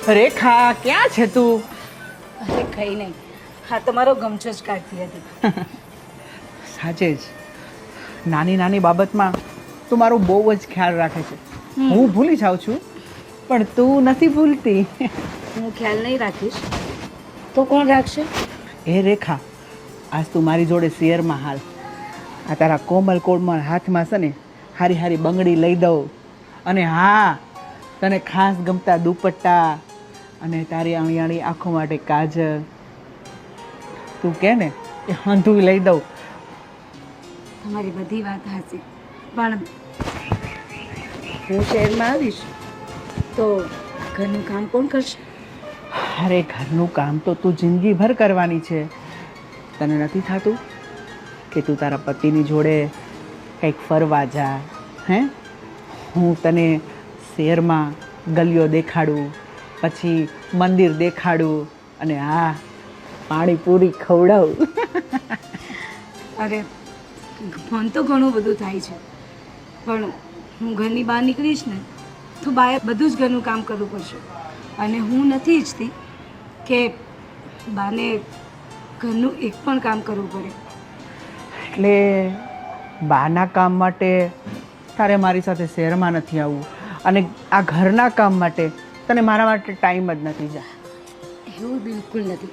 રેખા ક્યાં છે તું? અરે કંઈ નહીં, હા તમારો ગમછો જ કાઢતી હતી. સાચે જ નાની નાની બાબતમાં તું મારો બહુ જ ખ્યાલ રાખે છે. હું ભૂલી જાઉં છું પણ તું નથી ભૂલતી. હું ખ્યાલ નહીં રાખીશ તો કોણ રાખશે? એ રેખા, આજ તું મારી જોડે શેરમાં હાલ. આ તારા કોમલ કોમલ હાથમાં છે ને હારી હારી બંગડી લઈ દઉં, અને હા તને ખાસ ગમતા દુપટ્ટા અને તારી અણિયાળી આંખો માટે કાજલ, તું કે ને એ હંધું લઈ દઉં. તમારી બધી વાત હાચી, પણ હું શહેરમાં આવીશ તો ઘરનું કામ કોણ કરશે? અરે ઘરનું કામ તો તું જિંદગીભર કરવાની છે. તને નથી થતું કે તું તારા પતિની જોડે કંઈક ફરવા જા? હે, હું તને શહેરમાં ગલીઓ દેખાડું, પછી મંદિર દેખાડું, અને હા પાણીપુરી ખવડાવું. અરે ફોન તો ઘણું બધું થાય છે, પણ હું ઘરની બહાર નીકળીશ ને તો બહાર બધું જ ઘરનું કામ કરવું પડશે, અને હું નથી ઈચ્છતી કે બાને ઘરનું એક પણ કામ કરવું પડે. એટલે બહારના કામ માટે તારે મારી સાથે શહેરમાં નથી આવવું, અને આ ઘરના કામ માટે તને મારા માટે ટાઈમ જ નથી. જા. એવું બિલકુલ નથી.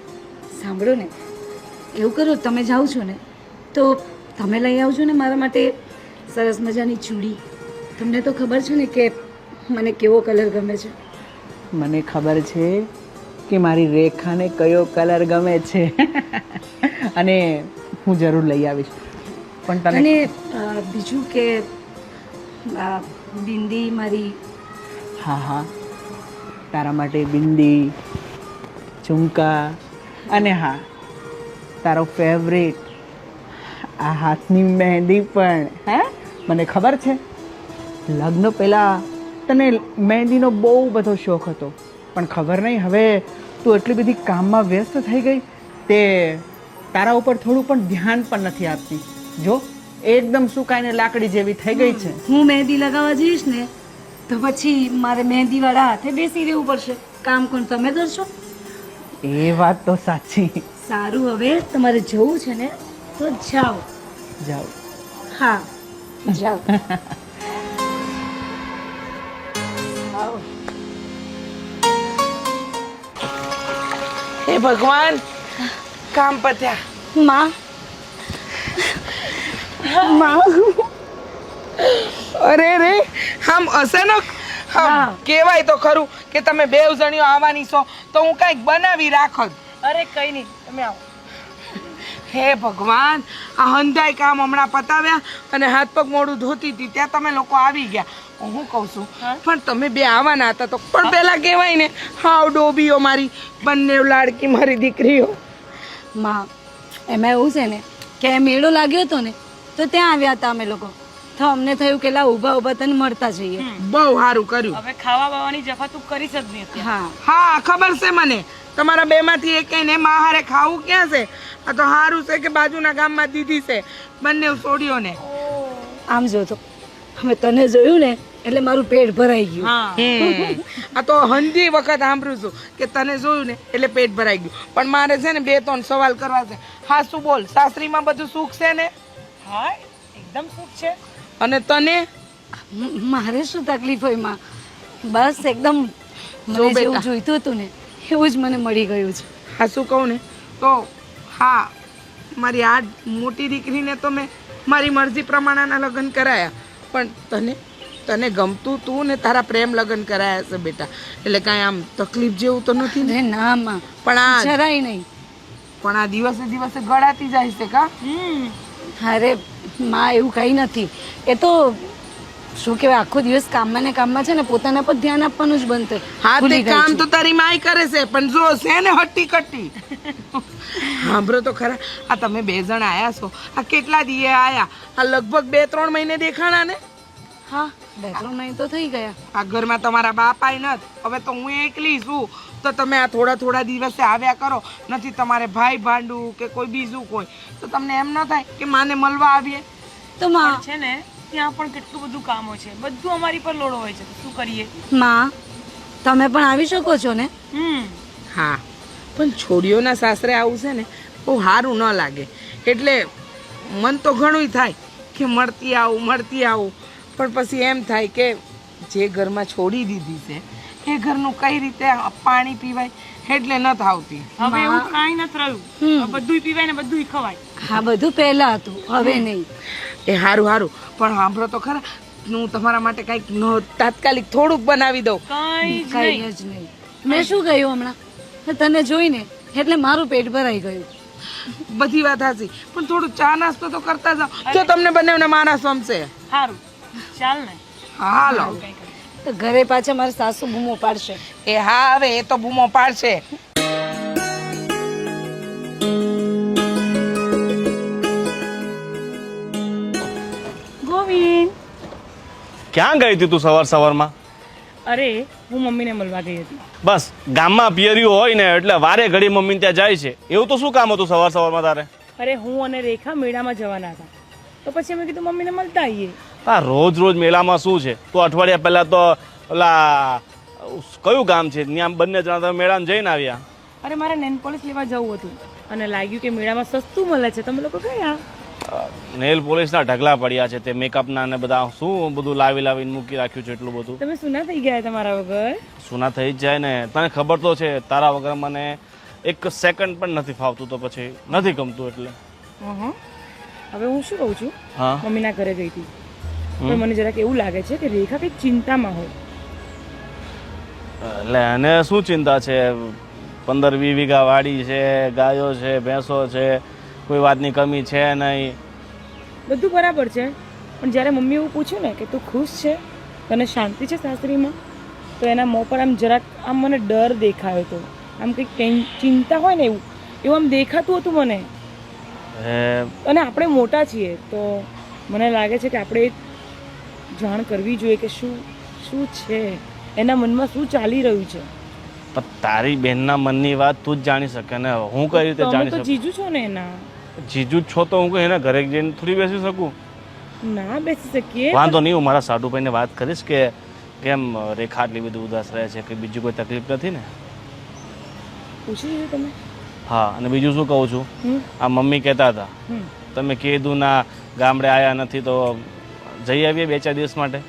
સાંભળો ને, એવું કરો, તમે જાઓ છો ને તો તમે લઈ આવજો ને મારા માટે સરસ મજાની ચૂડી. તમને તો ખબર છે ને કે મને કેવો કલર ગમે છે. મને ખબર છે કે મારી રેખાને કયો કલર ગમે છે. અને હું જરૂર લઈ આવીશ. પણ તને અને બીજું કે બિંદી મારી. હા હા, તારા માટે બિંદી, ઝુમકા, અને હા તારો ફેવરેટ આ હાથની મહેંદી પણ. હે, મને ખબર છે લગ્ન પહેલાં તને મહેંદીનો બહુ બધો શોખ હતો, પણ ખબર નહીં હવે તું એટલી બધી કામમાં વ્યસ્ત થઈ ગઈ તે તારા ઉપર થોડું પણ ધ્યાન પણ નથી આપતી. જો એકદમ સુકાઈને લાકડી જેવી થઈ ગઈ છે. હું મહેંદી લગાવવા જઈશ ને તો પછી મારે મહેંદીવાળા હાથે બેસી રહેવું પડશે. કામ કોણ તમે કરશો? એ વાત તો સાચી. સારું, હવે તમારે જવું છે ને તો જાઓ. જાઓ. હા જાઓ. આવો. હે ભગવાન, કામ પત્યા. માં અરે રે, આમ અચાનક હા. કહેવાય તો ખરું કે તમે બેવ જણીઓ આવવાની છો તો હું કંઈક બનાવી રાખત. અરે કઈ નહીં, તમે આવો. હે ભગવાન, આ હંધાઈ કામ હમણાં પતાવ્યા અને હાથ પગ મોઢું ધોતી હતી ત્યાં તમે લોકો આવી ગયા. હું કહું છું પણ તમે બે આવવાના હતા તો પણ પેલા કહેવાય ને, હાવ ડોબીઓ મારી, બંને લાડકી મારી દીકરીઓ. માં એમાં એવું છે ને કે મેળો લાગ્યો હતો ને તો ત્યાં આવ્યા હતા અમે લોકો, તો અમને થયું કે લા ઊભા ઊભા તને મળતા જઈએ. બહુ સારું કર્યું. હવે ખાવા બાવાની જફા તું કરીશ જ નહીં અત્યારે. હા હા ખબર છે મને, તમારા બેમાંથી એકેયને માહારે ખાવું ક્યાં છે? આ તો સારું છે કે બાજુના ગામમાં દીધી છે બંને છોડીઓ ને. આમ જો તો અમે તને જોયું ને એટલે મારું પેટ ભરાઈ ગયું. હા, આ તો હંધી વખત સાંભળું છું કે તને જોયું ને એટલે પેટ ભરાઈ ગયું. પણ મારે છે ને 2-3 સવાલ કરવા છે. હા શું બોલ, સાસરીમાં બધું સુખ છે ને? હા એકદમ સુખ છે. અને તને? મારે શું તકલીફ હોય માં, બસ એકદમ જો મને બેટા. જેવું જોઈતું હતું ને એવું જ મને મળી ગયું છે. હા શું કહું ને તો હા, મારી આ મોટી દીકરીને તો મેં મારી મરજી પ્રમાણેના લગ્ન કરાયા, પણ તને તને ગમતું તું ને તારા પ્રેમ લગ્ન કરાયા છે બેટા, એટલે કાંઈ આમ તકલીફ જેવું તો નથી ને? અરે ના માં, પણ આ જરાય નહીં. પણ આ દિવસે દિવસે ગળાતી જાય છે કા? અરે માં એવું કંઈ નથી. એ તો શું કહેવાય, આખો દિવસ કામમાં ને કામમાં છે ને પોતાના પર ધ્યાન આપવાનું જ બંધ થાય. હા તે ભૂલી ગઈ કામ છું. તો તારી માય કરે છે, પણ જો છે ને હટ્ટી કટ્ટી. સાંભળો તો ખરા, આ તમે 2 જણ આયા છો, આ કેટલા દીએ આયા? આ લગભગ 2-3 મહિને દેખાણા ને? હા 2-3 મહિને તો થઈ ગયા. આ ઘરમાં તમારા બાપાય નથી, હવે તો હું એકલી છું, તો તમે આ થોડા દિવસે આવ્યા કરો. નથી તમારે ભાઈ ભાંડું કે કોઈ બીજું કોઈ, તો તમને એમ ન થાય કે માને મળવા આવીએ? તો માં છે ને ત્યાં પણ કેટલું બધું કામ હોય છે, બધું અમારી પર લોડ હોય છે, તો શું કરીએ? માં તમે પણ આવી શકો છો ને? હા પણ છોડીઓના સાસરે આવું છે ને બહુ સારું ન લાગે. એટલે મન તો ઘણું થાય કે મળતી આવું પણ પછી એમ થાય કે જે ઘરમાં છોડી દીધી છે એ ઘરનું કઈ રીતે પાણી પીવાય એટલે ન થાવતી. હવે એવું કાંઈ નથી રહ્યું. હવે બધુંય પીવાય ને બધુંય ખવાય. હા, બધું પહેલા હતું, હવે નહીં. એ સારું પણ સાંભળો તો ખરા, હું તમારા માટે કંઈક તાત્કાલિક થોડુંક બનાવી દઉં. કંઈ જ કઈ નહીં. જ નહીં. મેં શું કહ્યું હમણાં? તને જોઈને એટલે મારું પેટ ભરાઈ ગયું. બધી વાત હાચી પણ થોડું ચા નાસ્તો તો કરતા જાઓ જો તમને બંનેને માણસ ગમશે. સારું ચાલ ને. હાલો. તો ઘરે પાછા મારા સાસુ બૂમો પાડશે. એ હા હવે એ તો બૂમો પાડશે. ગોવિંદ, ક્યાં ગઈ હતી તું સવારમાં? અરે હું મમ્મીને મળવા ગઈ હતી. બસ ગામમાં પિયરિયું હોય ને એટલે વારે ઘડી મમ્મી ત્યાં જાય છે. એવું તો શું કામ હતું સવારમાં તારે? અરે હું અને રેખા મેળામાં જવાના હતા, તો પછી અમે કીધું મમ્મીને મળતા આવીએ. હા, રોજ મેળામાં શું છે? તું અઠવાડિયા પહેલા તો ઓલા કયું ગામ છે ત્યાં બંને જણા તમે મેળામાં જઈને આવ્યા. અરે મારે નેલ પોલિશ લેવા જવું હતું અને લાગ્યું કે મેળામાં સસ્તું મળે છે, તમે લોકો ગયા. નેલ પોલિશના ઢગલા પડ્યા છે, તે મેકઅપના ને બધા શું બધું લાવીને મૂકી રાખ્યું છે એટલું બધું. તમે સુના થઈ ગયા તમારા વગર. સુના થઈ જ જાય ને, તને ખબર તો છે તારા વગર મને એક સેકન્ડ પણ નથી ફાવતું, તો પછી નથી ગમતું એટલે. હવે હું શું કહું છું, હા મમ્મીના ઘરે ગઈ હતી પણ મને જરાક એવું લાગે છે કે રેખા કંઈક ચિંતામાં હોય. એટલે એને શું ચિંતા છે? 15-20 વીઘા વાડી છે, ગાયો છે, ભેંસો છે, કોઈ વાતની કમી છે નહીં. બધું બરાબર છે પણ જ્યારે મમ્મી એવું પૂછ્યું ને કે તું ખુશ છે, તને શાંતિ છે સાસરીમાં, તો એના મોં પર આમ જરાક આમ મને ડર દેખાયો હતો. આમ કંઈક ચિંતા હોય ને એવું આમ દેખાતું હતું મને. અને આપણે મોટા છીએ તો મને લાગે છે કે આપણે જાણ કરવી જોઈએ કે શું છે એના મનમાં, શું ચાલી રહ્યું છે. પણ તારી બહેનના મનની વાત તું જ જાણી શકે ને, હું કઈ રીતે તમે જાણી તો શકું? જીજુ છો ને એના. જીજુ જ છો તો હું કઈ એના ઘરે જઈને થોડી બેસી શકું? ના બેસી શકીએ. વાંધો નહીં, હું મારા સાડુભાઈને વાત કરીશ કે કેમ રેખા આટલી બધી ઉદાસ રહે છે, કે બીજી કોઈ તકલીફ નથી ને. પૂછી લીધું તમે? હા, અને બીજું શું કહું છું, આ મમ્મી કહેતા હતા તમે કીધું ના ગામડે આવ્યા નથી તો જઈ આવીએ 2-4 દિવસ માટે.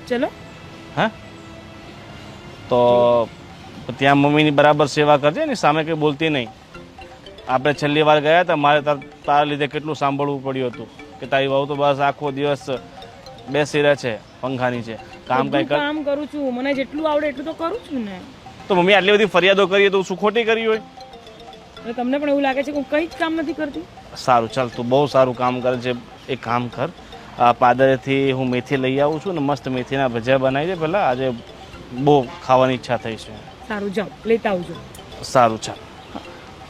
ચલો. હા, તો ત્યાં મમ્મીની બરાબર સેવા કરજે ને, સામે કંઈ બોલતી નહીં. આપણે છેલ્લી વાર ગયા હતા, મારે તારા લીધે કેટલું સાંભળવું પડ્યું હતું કે તારી વહુ તો બસ આખો દિવસ બેસી રહે છે પંખાની છે, કામ કઈ કર. કામ કરું છું, મને જેટલું આવડે એટલું તો કરું છું ને. તો મમ્મી આટલી બધી ફરિયાદો કરીએ તો શું ખોટી કરી હોય? અને તમને પણ એવું લાગે છે કે હું કંઈ જ કામ નથી કરતી? સારું, ચાલ તું બહુ સારું કામ કરે છે. એક કામ કર, આ પાદરેથી હું મેથી લઈ આવું છું ને, મસ્ત મેથીના ભજીયા બનાવી દે પહેલાં, આજે બહુ ખાવાની ઈચ્છા થઈ છે. સારું, જાઓ લેતા આવજો. સારું, ચાલ.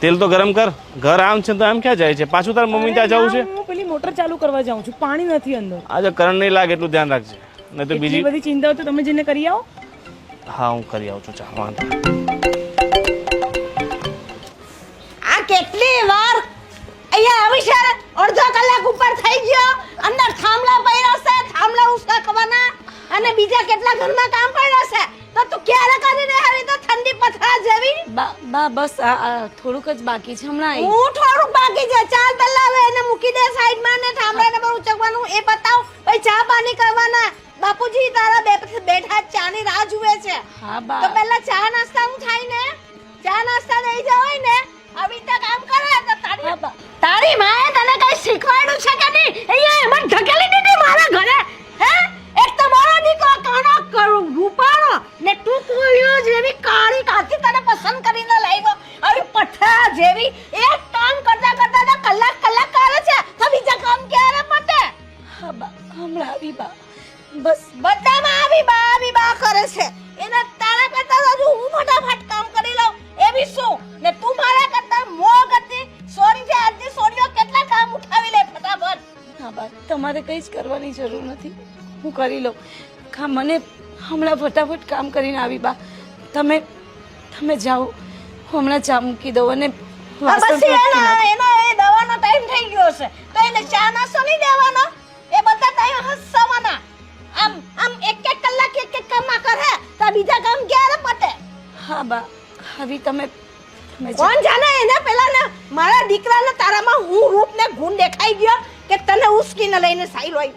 તેલ તો ગરમ કર. ઘર આમ છે તો આમ ક્યાં જાય છે? પાછું તારા મમ્મી ત્યાં જવું છે? હું પેલી મોટર ચાલુ કરવા જાઉં છું, પાણી નથી અંદર. આજે કરંટ નહીં લાગે એટલું ધ્યાન રાખજે, નહીં તો એટલી બીજી. બધી ચિંતા હોય તો તમે જઈને કરી આવો. હા, હું કરી આવું છું, ચાલ વાંધો. આ કેટલી વાર અહીંયા આવી છે? અડધો કલાક ઉપર થઈ ગયો. અંદર થાંભલા પડ્યા છે, થાંભલા ઉસકાવવાના અને બીજા કેટલા ઘરમાં કામ પડ્યા છે. તો તું ક્યારે કરીને આવી તો ઠંડી પથરા જેવી? બા બસ આ થોડુંક જ બાકી છે હમણાં. હું થોડુંક બાકી છે. ચાલ પહેલા હવે એને મૂકી દે સાઈડમાં ને થાંભલાને બધું ઉચકવાનું એ બતાવ, પછી ચા પાણી કરવાના. બાપુજી તારા બેઠા ચાની રાહ જુએ છે. હા બા. તો પહેલા ચા નાસ્તા હું થાય ને, ચા નાસ્તા દઈ જવાય ને, આવી રીતે કામ કરે તો તારી માએ તને કઈ શીખવાડ્યું છે કે નહીં? અહીંયા એમાં ઢકેલી દીધી મારા ઘરે. હે, એક તો મારો દીકરો કાનો કરું રૂપાળો ને તું કોળિયો જેવી કાળી કાચી તને પસંદ કરીને લાવ્યો, આવી પઠ્ઠા જેવી. એક કામ કરતા તો કલાક કરે છે, તો બીજા કામ ક્યારે પતે? હા બા, હમણાં આવી બા. બસ બધામાં આવી બા કરે છે. એને તારા કરતા તો હજુ હું ફટાફટ કામ કરી લઉં એવી શું? ને તું મારા કરતા મોગ હતી. સોરી છે આજની સોરીઓ કેટલા કામ ઉઠાવી લે ફટાફટ. હા બા, તમારે કંઈ જ કરવાની જરૂર નથી, હું કરી લઉં. હા, મને હમણાં ફટાફટ કામ કરીને આવી બા. તમે જાઓ, હું હમણાં ચા મૂકી દઉં અને વાસણ પછી પણ નાખી એનો એ દવાનો ટાઈમ થઈ ગયો છે તો એને ચા નાસ્તો નહીં દેવાનો. એ બધા ટાઈમ હસવાના. આમ એક કલાક કામ કરે તો બીજા કામ ક્યારે પતે? બા હવે તમે કોણ જાણે એને પેલા ને મારા દીકરાને તારામાં હું રૂપ ને ગુણ દેખાઈ ગયો કે તને ઉસકીને લઈને સાઈલ હોય.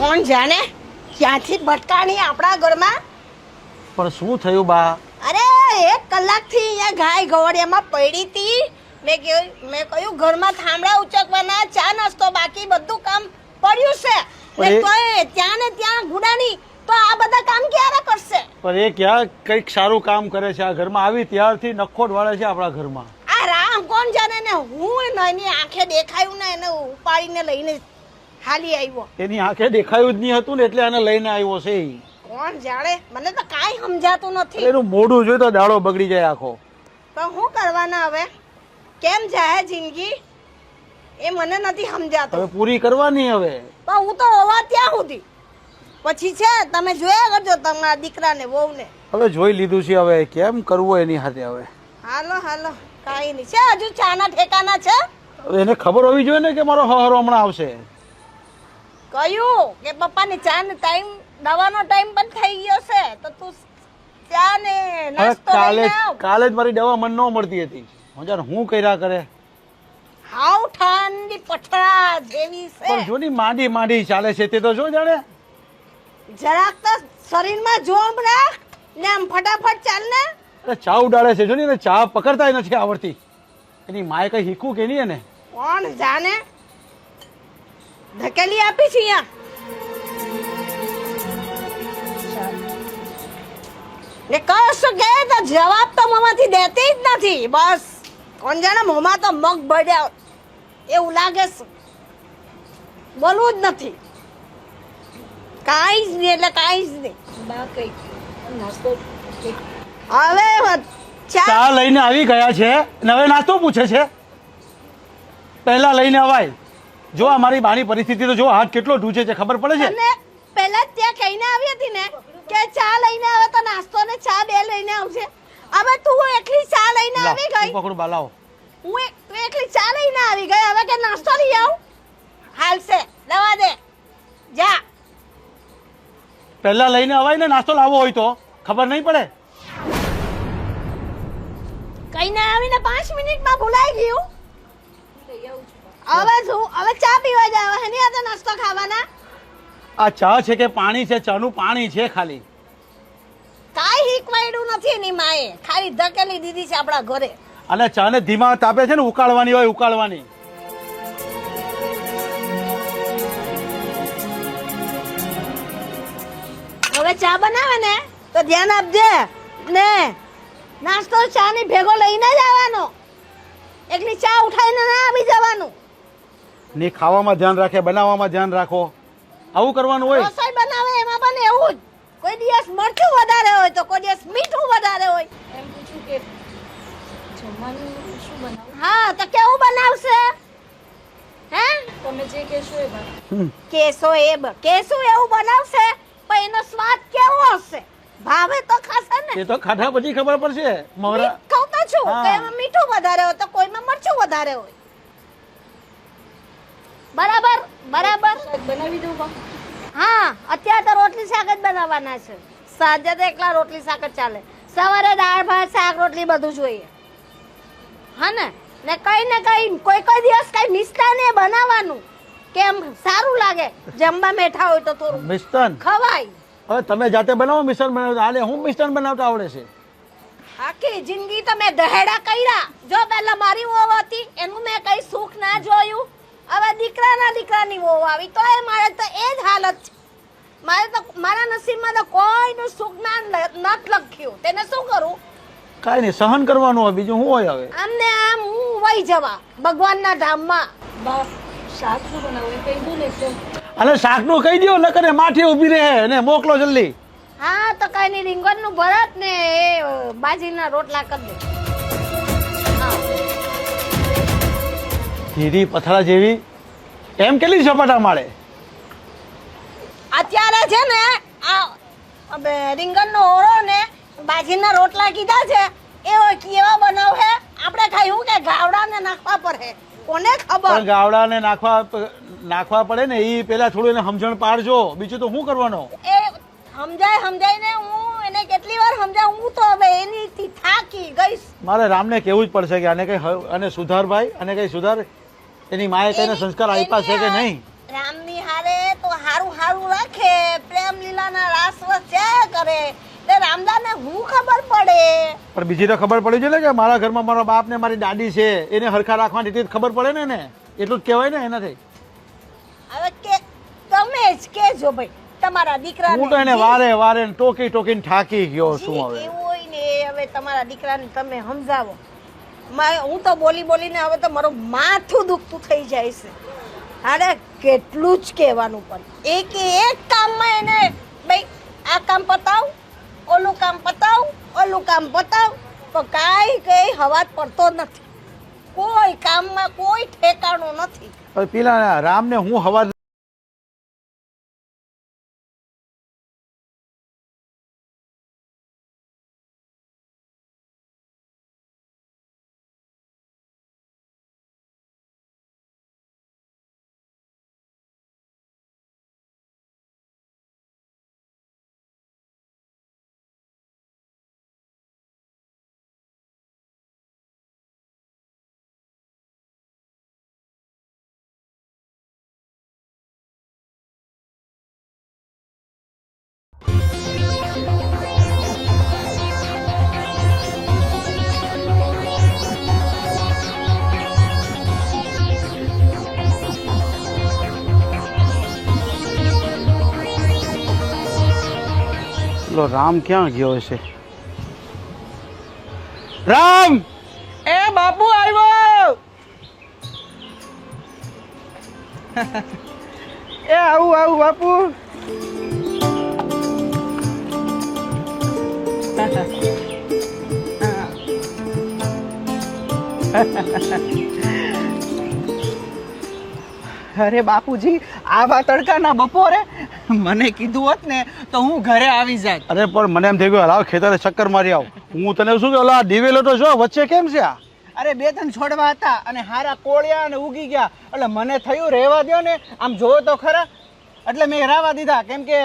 કોણ જાણે ક્યાંથી ભટકાણી આપણા ઘરમાં. પણ શું થયું બા? અરે 1 કલાકથી અહીંયા ગાય ગવડિયામાં પડી હતી. મેં કહ્યું ઘરમાં થાંભલા ઉચકવાના, ચા નાસ્તો બાકી બધું કામ પડ્યું છે ને તોય ત્યાં ને ત્યાં ગુડાની. તો આ બધા કામ ક્યારે કરશે? પણ એ ક્યાં કંઈક સારું કામ કરે છે? આ ઘરમાં આવી ત્યારથી નખોટ વાળે છે આપણા ઘરમાં. આ રામ કોણ જાણે ને હું એની આંખે દેખાયું ને એને ઉપાડીને લઈને હાલી આવ્યો. એની આંખે દેખાયું જ નહીં હતું ને એટલે એને લઈને આવ્યો છે ઈ. કોણ જાણે, મને તો કાંઈ સમજાતું નથી. એનું મોઢું જોઈ તો દાડો બગડી જાય આખો. પણ શું કરવાના હવે? કેમ જાય જિંદગી એ મને નથી સમજાતું. હવે પૂરી કરવાની હવે. પણ હું તો હોવા ત્યાં સુધી પછી છે તમે જોયા કરજો તમારા દીકરાને વહુને. હવે જોઈ લીધું છે, હવે કેમ કરવું એની સાથે હવે. હાલો હાલો કાંઈ નહીં છે. હજુ ચાના ઠેકાના છે? હવે એને ખબર હોવી જોઈએ ને કે મારો હરો હમણાં આવશે. કહ્યું કે પપ્પાને ચા ને ટાઈમ દવાનો ટાઈમ પણ થઈ ગયો છે તો તું ચા ને હવે નાસ્તો લઈને આવ. કાલે જ મારી દવા મને ન મળતી હતી. હું કર્યા કરે. હાવ ઠંડી પથરા જેવી છે. પણ જો ની માંડી માંડી ચાલે છે તે તો જો જાણે. જરાક તો શરીરમાં જોમ રાખ ને આમ ફટાફટ ચાલ ને. અરે ચા ઉડાડે છે જો ને, એને ચા પકડતાય નથી આવડતી. એની માએ કઈ શીખવું કે નહીં એને? કોણ જાણે ધકેલી આપી છે અહીંયા. ને કશું કહે તો જવાબ તો મોંમાંથી દેતી જ નથી. બસ કોણ જાણે મોંમાં તો મગ બળ્યા એવું લાગે છે. બોલવું જ નથી કાંઈ જ નહીં એટલે કાંઈ જ નહીં. બા કઈ નાસ્તો હવે ચા લઈને આવી ગયા છે ને હવે નાસ્તો પૂછે છે. પહેલા લઈને અવાય. જો અમારી બાની પરિસ્થિતિ તો જો હાથ કેટલો ઢૂંચે છે ખબર પડે છે. અને પહેલા જ ત્યાં કહીને આવી હતી ને કે ચા લઈને આવે તો નાસ્તો ને ચા બે લઈને આવશે. હવે તું એકલી ચા લઈને આવી ગઈ. પકડું બાલાઓ. તું એકલી ચા લઈને આવી ગઈ હવે કે નાસ્તો લઈ આવ. હાલશે દવા દે જા. પહેલા લઈને અવાય ને નાસ્તો લાવવો હોય તો ખબર નહીં પડે. કહીને આવીને 5 મિનિટમાં ભૂલાઈ ગયું. હવે શું? હવે ચા પીવા જાવ એની સાથે નાસ્તો ખાવાના. આ ચા છે કે પાણી છે? ચાનું પાણી છે ખાલી. કાંઈ હીકવાડ્યું નથી એની માએ, ખાલી ધકેલી દીધી છે આપણા ઘરે. અને ચા ને ધીમા તાપે છે ને ઉકાળવાની હોય, ઉકાળવાની. હવે ચા બનાવે ને તો ધ્યાન આપજે ને નાસ્તો ચા ની ભેગો લઈને જ આવવાનો. એકલી ચા ઉઠાઈને ના આવી જવાનું. ને ખાવામાં ધ્યાન રાખે, બનાવવામાં ધ્યાન રાખો. આવું કરવાનું હોય. રસોઈ બનાવે એમાં પણ એવું જ. કોઈ દિવસ મરચું વધારે હોય તો કોઈ દિવસ મીઠું વધારે હોય. એમ પૂછું કે જમવાનું શું બનાવું? હા તો કેવું બનાવશે? હે તમે જે કહેશો એ બા. કેસો એવું બનાવશે પણ એનો સ્વાદ કેવો હશે? ભાવે તો ખાશે ને. એ તો ખાધા પછી ખબર પડશે. મવરા કહું તો છું હા. કે એમાં મીઠું વધારે હોય તો કોઈમાં મરચું વધારે હોય. બરાબર બરાબર. શાક બનાવી દઉં બા? હા અત્યારે તો રોટલી શાક જ બનાવવાના છે. સાંજે તો એકલા રોટલી શાક જ ચાલે. સવારે દાળ ભાત શાક રોટલી બધું જોઈએ. હા ને કઈ કોઈ દિવસ કઈ મિષ્ટાન એ બનાવવાનું કેમ સારું લાગે. જમવા બેઠા હોય તો થોડું મિષ્ટાન ખવાય. હવે તમે જાતે બનાવો મિષ્ટાન બનાવો. હાલે હું મિષ્ટાન બનાવતા આવડે છે. આખી જિંદગી તો મેં દહેડા કર્યા. જો પહેલા મારી વહુ હતી એનું મેં કઈ સુખ ના જોયું. હવે દીકરાની વહુ આવી તો એ મારે તો એ જ હાલત છે. મારે તો મારા નસીબમાં તો કોઈનું સુખ ના નથી લખ્યું. તેને શું કરું? કાંઈ નહીં, સહન કરવાનું હોય, બીજું શું હોય હવે. આમને આમ હું વહી જવા ભગવાનના ધામમાં. બા શાક શું બનાવું એ કહી દઉં ને એકદમ. અને શાકનું કહી દો નકર એ માઠી ઊભી રહે અને મોકલો જલ્દી. હા તો કઈ નહીં રીંગણનું ભરત ને એ બાજીના રોટલા કરી દે. હા ધીરી પથરા જેવી એમ કેટલી ઝપાટા મારે. અત્યારે છે ને આ રીંગણનો ઓળો ને બાજીના રોટલા કીધા છે એવો કેવા બનાવ હે આપણે ખાયું કે ગાવડાને નાખવા પડે કોને ખબર પણ ગાવડાને નાખવા પડે ને એ પેલા થોડું એને સમજણ પાડજો, બીજું તો શું કરવાનો? એ સમજાઈને હું એને કેટલી વાર સમજાવું, હું તો હવે એનીથી થાકી ગઈશ. મારે રામને કહેવું જ પડશે કે આને કઈ અને સુધાર ભાઈ, અને કઈ સુધાર. એની માએ કઈને સંસ્કાર આપ્યા છે કે નહીં? રામની હારે તો હારું રાખે, પ્રેમ લીલાના રાસ વચ્ચે કરે તે રામદાને હું ખબર પડે. પણ બીજી તો ખબર પડી છે ને કે મારા ઘરમાં મારો બાપ ને મારી દાદી છે, એને હરખા રાખવાની રીતે ખબર પડે ને એને. એટલું જ કહેવાય ને એનાથી. હવે કે તમે જ કેજો ભાઈ તમારા દીકરાને. હું તો એને વારે ટોકીને થાકી ગયો છું હવે. એવું હોય ને હવે તમારા દીકરાને તમે સમજાવો. હું તો બોલીને હવે તો મારું માથું દુખતું થઈ જાય છે. અરે કેટલું જ કહેવાનું પડે. એક કામમાં એને ભાઈ આ કામ પતાવ, ઓલું કામ પતાવ, તો કઈ હવાજ પડતો નથી. કોઈ કામમાં કોઈ ઠેકાણું નથી. હવે પેલા રામને હું હવા પેલો રામ ક્યાં ગયો છે? રામ! એ બાપુ આવ્યો. એ આવું બાપુ. અરે બાપુજી, આવા તડકાના બપોરે મને કીધું હોત ને તો હું ઘરે આવી જાત. અરે પણ મને એમ થઈ ગયું લાવ ખેતરે ચક્કર મારી આવ. હું તને શું કે ઓલા દિવેલો તો જો વચ્ચે કેમ છે આ? અરે 2-3 છોડવા હતા અને હારા કોળિયા અને ઉગી ગયા, એટલે મને થયું રહેવા દો ને, આમ જોવો તો ખરા, એટલે મેં રહેવા દીધા. કેમ કે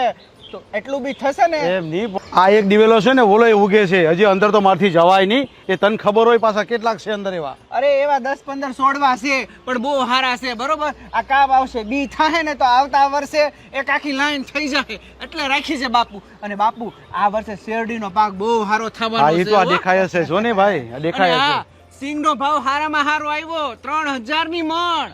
તો એટલું બી થશે ને. એમ નહીં, આ એક દિવેલો છે ને ઓલો ઉગે છે, હજી અંદર તો મારથી જવાય નહીં. એ તને ખબર હોય પાછા કેટલાક છે અંદર એવા. અરે એવા 10-15 છોડવા છે, પણ બહુ હારા છે. બરોબર, આ કાપ આવશે, બી થાય ને તો આવતા વર્ષે એક આખી લાઈન થઈ જાય, એટલે રાખી છે બાપુ. અને બાપુ આ વર્ષે શેરડીનો પાક બહુ સારો થવાનો હા, છે. એ તો આ દેખાય છે જો ને ભાઈ, આ દેખાય છે. સિંગનો ભાવ હારામાં હારો આવ્યો, 3000 ની મણ.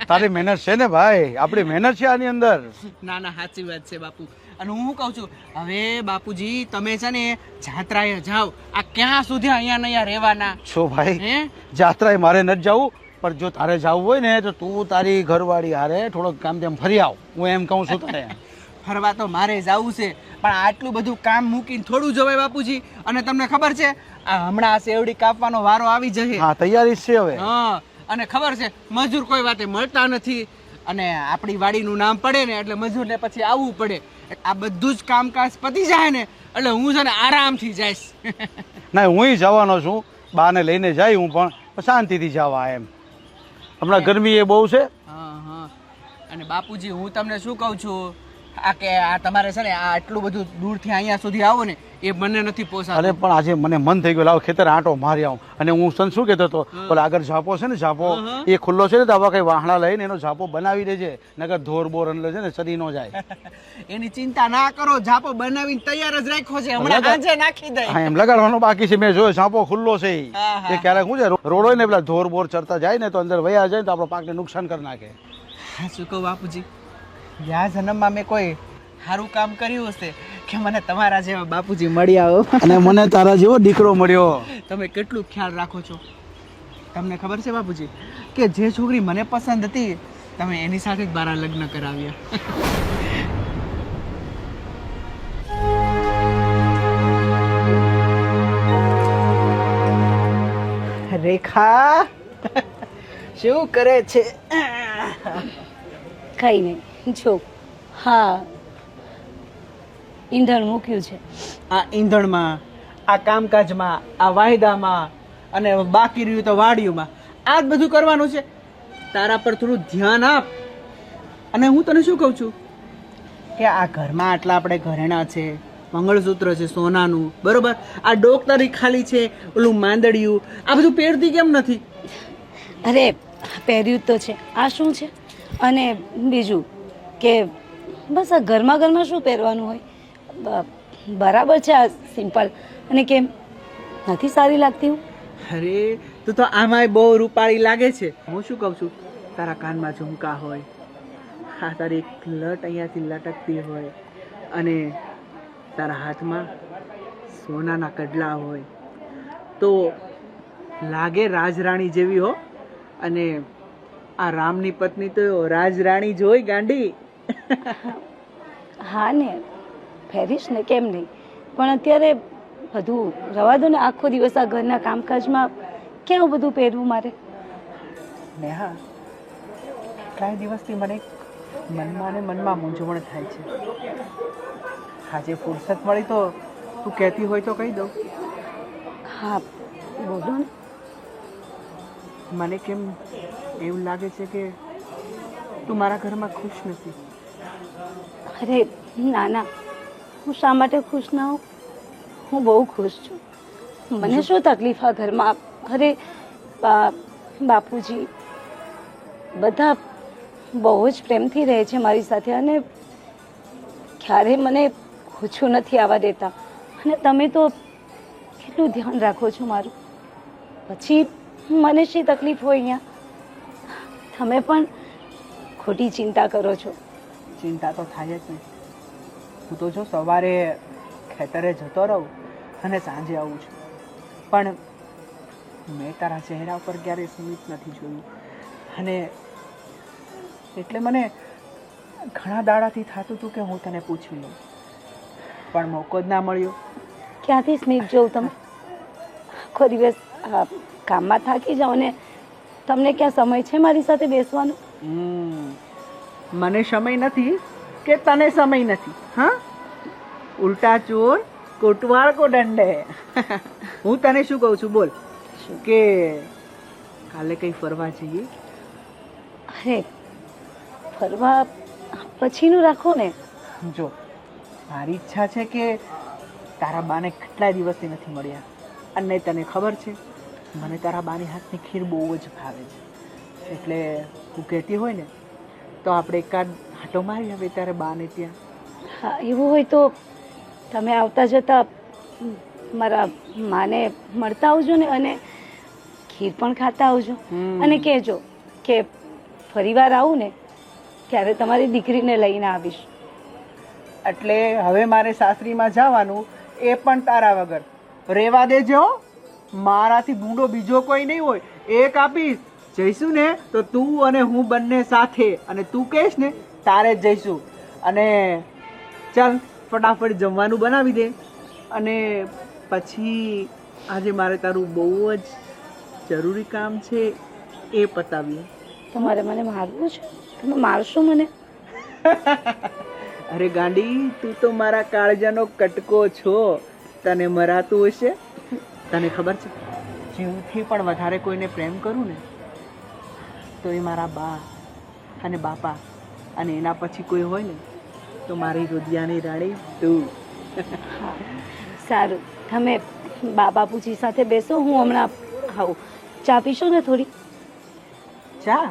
તારી મહેનત છે ને ભાઈ, આપણી મહેનત છે આની અંદર. ના સાચી વાત છે બાપુ. અને હું કહું છું, હવે બાપુજી તમે છે ને જાત્રાએ જાઓ. આ ક્યાં સુધી અહીંયા રહેવાના શું ભાઈ, હે? જાત્રાએ મારે નથી જવું, પણ જો તારે જવું હોય ને તો તું તારી ઘરવાળી હારે થોડોક કામ તેમ ફરી આવ. હું એમ કહું છું તને. ફરવા તો મારે જવું છે, પણ આટલું બધું કામ મૂકીને થોડું જવાય બાપુજી. અને તમને ખબર છે, આ હમણાં આ શેવડી કાપવાનો વારો આવી જશે. હા, તૈયારી જ છે હવે. હા, અને ખબર છે મજૂર કોઈ વાતે મળતા નથી, અને આપણી વાડીનું નામ પડે ને એટલે મજૂરને પછી આવવું પડે. આ બધું જ કામકાજ પતી જાય ને એટલે હું છે ને આરામથી જઈશ. ના, હું જવાનો છું, બાને લઈને જાય હું, પણ શાંતિથી જવા એમ. હમણાં ગરમી એ બહુ છે. હા. અને બાપુજી હું તમને શું કહું છું, આ કે આ તમારે છે ને આ આટલું બધું દૂરથી અહીંયા સુધી આવો ને એ મને નથી પોસાતું. અરે પણ આજે મને મન થઈ ગયું લાવ ખેતર આંટો મારી આવું. અને હું તને શું કહેતો હતો, ઓલા આગળ ઝાપો છે ને, ઝાપો એ ખુલ્લો છે ને, તો આવા કઈ વાહણા લઈને એનો ઝાપો બનાવી દેજે, નકર ધોર બોર અંદર છે ને ચડી ન જાય. એની ચિંતા ના કરો, ઝાપો બનાવીને તૈયાર જ રાખ્યો છે, હમણાં આજે નાખી દે. હા, એમ લગાડવાનો બાકી છે. મેં જોયો ઝાપો ખુલ્લો છે. હા. એ ક્યારેક શું છે, રોડ હોય ને પેલા ધોર બોર ચડતા જાય ને તો અંદર વયા જાય તો આપણો પાકને નુકસાન કરી નાખે. શું કહું બાપુજી, ગયા જન્મમાં મેં કોઈ સારું કામ કર્યું હશે કે મને તમારા જેવા બાપુજી મળ્યા હો. અને મને તારા જેવો દીકરો મળ્યો. તમે કેટલું ખ્યાલ રાખો છો. તમને ખબર છે બાપુજી કે જે છોકરી મને પસંદ હતી તમે એની સાથે જ મારા લગ્ન કરાવ્યા. રેખા શું કરે છે? કંઈ નહીં જો, હા ઈંધણ મૂક્યું છે. આ ઈંધણમાં આ કામકાજમાં, આ વાયદામાં, અને બાકી રહ્યું તો વાડીઓમાં. આ જ બધું કરવાનું છે. તારા પર થોડું ધ્યાન આપ. અને હું તને શું કહું છું કે આ ઘરમાં આટલા આપણે ઘરેણા છે, મંગળસૂત્ર છે સોનાનું, બરોબર, આ ડોકતારી ખાલી છે, ઓલું માંદડિયું, આ બધું પહેરતી કેમ નથી? અરે પહેર્યું તો છે, આ શું છે? અને બીજું કે બસ આ ઘરમાં શું પહેરવાનું હોય? બરાબર છે આ સિમ્પલ. અને કેમ નથી સારી લાગતી હું? અરે તું તો આમાંય બહુ રૂપાળી લાગે છે. હું શું કહું છું, તારા કાનમાં ઝુમકા હોય, હા તારી એક લટ અહીંયાથી લટકતી હોય, અને તારા હાથમાં સોનાના કડલા હોય, તો લાગે રાજરાણી જેવી હો. અને આ રામની પત્ની તો રાજરાણી જ હોય ગાંડી. હા ને, પહેરીશ ને, કેમ નહીં. પણ અત્યારે બધું રવા દો ને. આખો દિવસ આ ઘરના કામકાજમાં કેવું બધું પહેરવું મારે? ને હા, કેટલાય દિવસથી મને મનમાં ને મનમાં મૂંઝવણ થાય છે. આજે ફુરસત મળી તો તું કહેતી હોય તો કહી દઉં. હા બોલો ને. મને કેમ એવું લાગે છે કે તું મારા ઘરમાં ખુશ નથી. અરે ના ના, હું શા માટે ખુશ ના હોઉં? હું બહુ ખુશ છું. મને શું તકલીફ આ ઘરમાં? અરે બાપુજી બધા બહુ જ પ્રેમથી રહે છે મારી સાથે, અને ક્યારે મને ઓછું નથી આવવા દેતા. અને તમે તો કેટલું ધ્યાન રાખો છો મારું. પછી મને શી તકલીફ હોય અહીંયા? તમે પણ ખોટી ચિંતા કરો છો. ચિંતા તો થાય જ નહીં. હું તો જો સવારે ખેતરે જતો રહું અને સાંજે આવું છું, પણ મેં તારા ચહેરા ઉપર ક્યારેય સ્મિત નથી જોયું. અને એટલે મને ઘણા દાડાથી થતું હતું કે હું તને પૂછી લઉં, પણ મોકો જ ના મળ્યો. ક્યાંથી સ્મિત જોઉં? તમે આખો દિવસ કામમાં થાકી જાઓ ને તમને ક્યાં સમય છે મારી સાથે બેસવાનો? મને સમય નથી કે તને સમય નથી? હા, ઉલટા ચોર કોટવાળ કો દંડે. હું તને શું કહું છું બોલ, કે કાલે કઈ ફરવા જઈએ? અરે ફરવા પછીનું રાખો ને. જો મારી ઈચ્છા છે કે તારા બાને કેટલાય દિવસથી નથી મળ્યા, અને તને ખબર છે મને તારા બાની હાથની ખીર બહુ જ ભાવે છે. એટલે તું કહેતી હોય ને તો આપણે એકાદ આંટો મારી હવે તારે બાને ત્યાં. હા એવું હોય તો તમે આવતા જતા મારા માને મળતા આવજો ને, અને ખીર પણ ખાતા આવજો. અને કહેજો કે ફરીવાર આવું ને ત્યારે તમારી દીકરીને લઈને આવીશ. એટલે હવે મારે સાસરીમાં જવાનું એ પણ તારા વગર. રેવા દેજો, મારાથી ભૂંડો બીજો કોઈ નહીં હોય. એક આપીશ, જઈશું ને તો તું અને હું બંને સાથે, અને તું કહેશ ને તારે જ જઈશું. અને ચાલ ફટાફટ જમવાનું બનાવી દે, અને પછી આજે મારે તારું બહુ જ જરૂરી કામ છે એ પતાવીએ. તમારે મને મારવું છે? તમે મારશો મને? અરે ગાંડી, તું તો મારા કાળજાનો કટકો છો, તને મરાતું હશે. તને ખબર છે, જીવથી પણ વધારે કોઈને પ્રેમ કરું ને તો એ મારા બા અને બાપા, અને એના પછી કોઈ હોય ને તો મારી રુદિયાની રાણી તું. હા સારું, તમે બાપુજી સાથે બેસો, હું હમણાં આવું. ચા પીશો ને થોડી? ચા?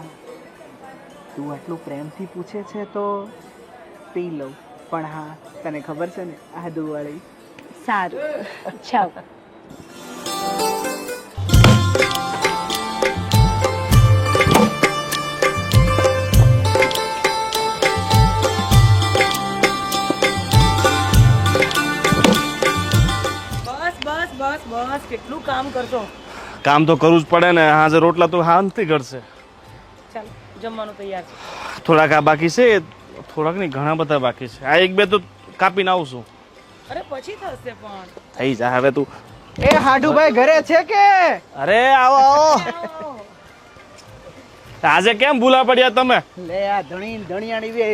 તું આટલું પ્રેમથી પૂછે છે તો પી લઉં, પણ હા તને ખબર છે ને આદુવાળી. સારું, ચાલો. બસ કેટલું કામ કરશો? કામ તો કરવું જ પડે ને. હાજર રોટલા તો શાંતિ કરશે. ચાલ જમવાનું તૈયાર છે. થોડાક આ બાકી છે, થોડાક નહીં ઘણા બધા બાકી છે. આ એક બે તો કાપીને આવશું. અરે પછી થશે પણ. થઈ જા હવે તું. એ હાડુભાઈ ઘરે છે કે? અરે આવો આવો. આજે કેમ ભૂલા પડ્યા તમે? લે આ ધણિયાણી વે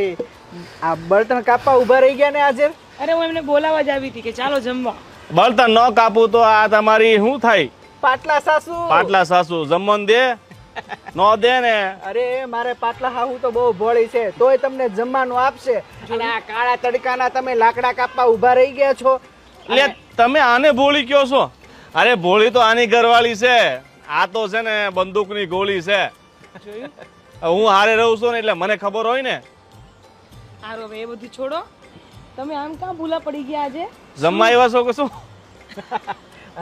આ બળતણ કાપવા ઊભા રહી ગયા ને આજે. અરે હું એમને બોલાવવા જ આવી હતી કે ચાલો જમવા. બળતણ ન કાપું તો આ તમારી શું થાય? પાટલા સાસુ. પાટલા સાસુ જમવાનું દે નો દે ને. અરે મારે પાટલા હાહુ તો બહુ ભોળી છે, તોય તમને જમવાનું આપશે. અને આ કાળા તડકાના તમે લાકડા કાપવા ઊભા રહી ગયા છો. લે તમે આને ભોળી કયો છો? અરે ભોળી તો આની ઘરવાળી છે, આ તો છે ને બંદૂકની ગોળી છે. હું હારે રહું છું ને એટલે મને ખબર હોય ને. સારું હવે એ બધું છોડો, તમે આમ કાં ભૂલા પડી ગયા આજે? જમવા આવ્યા છો કે શું?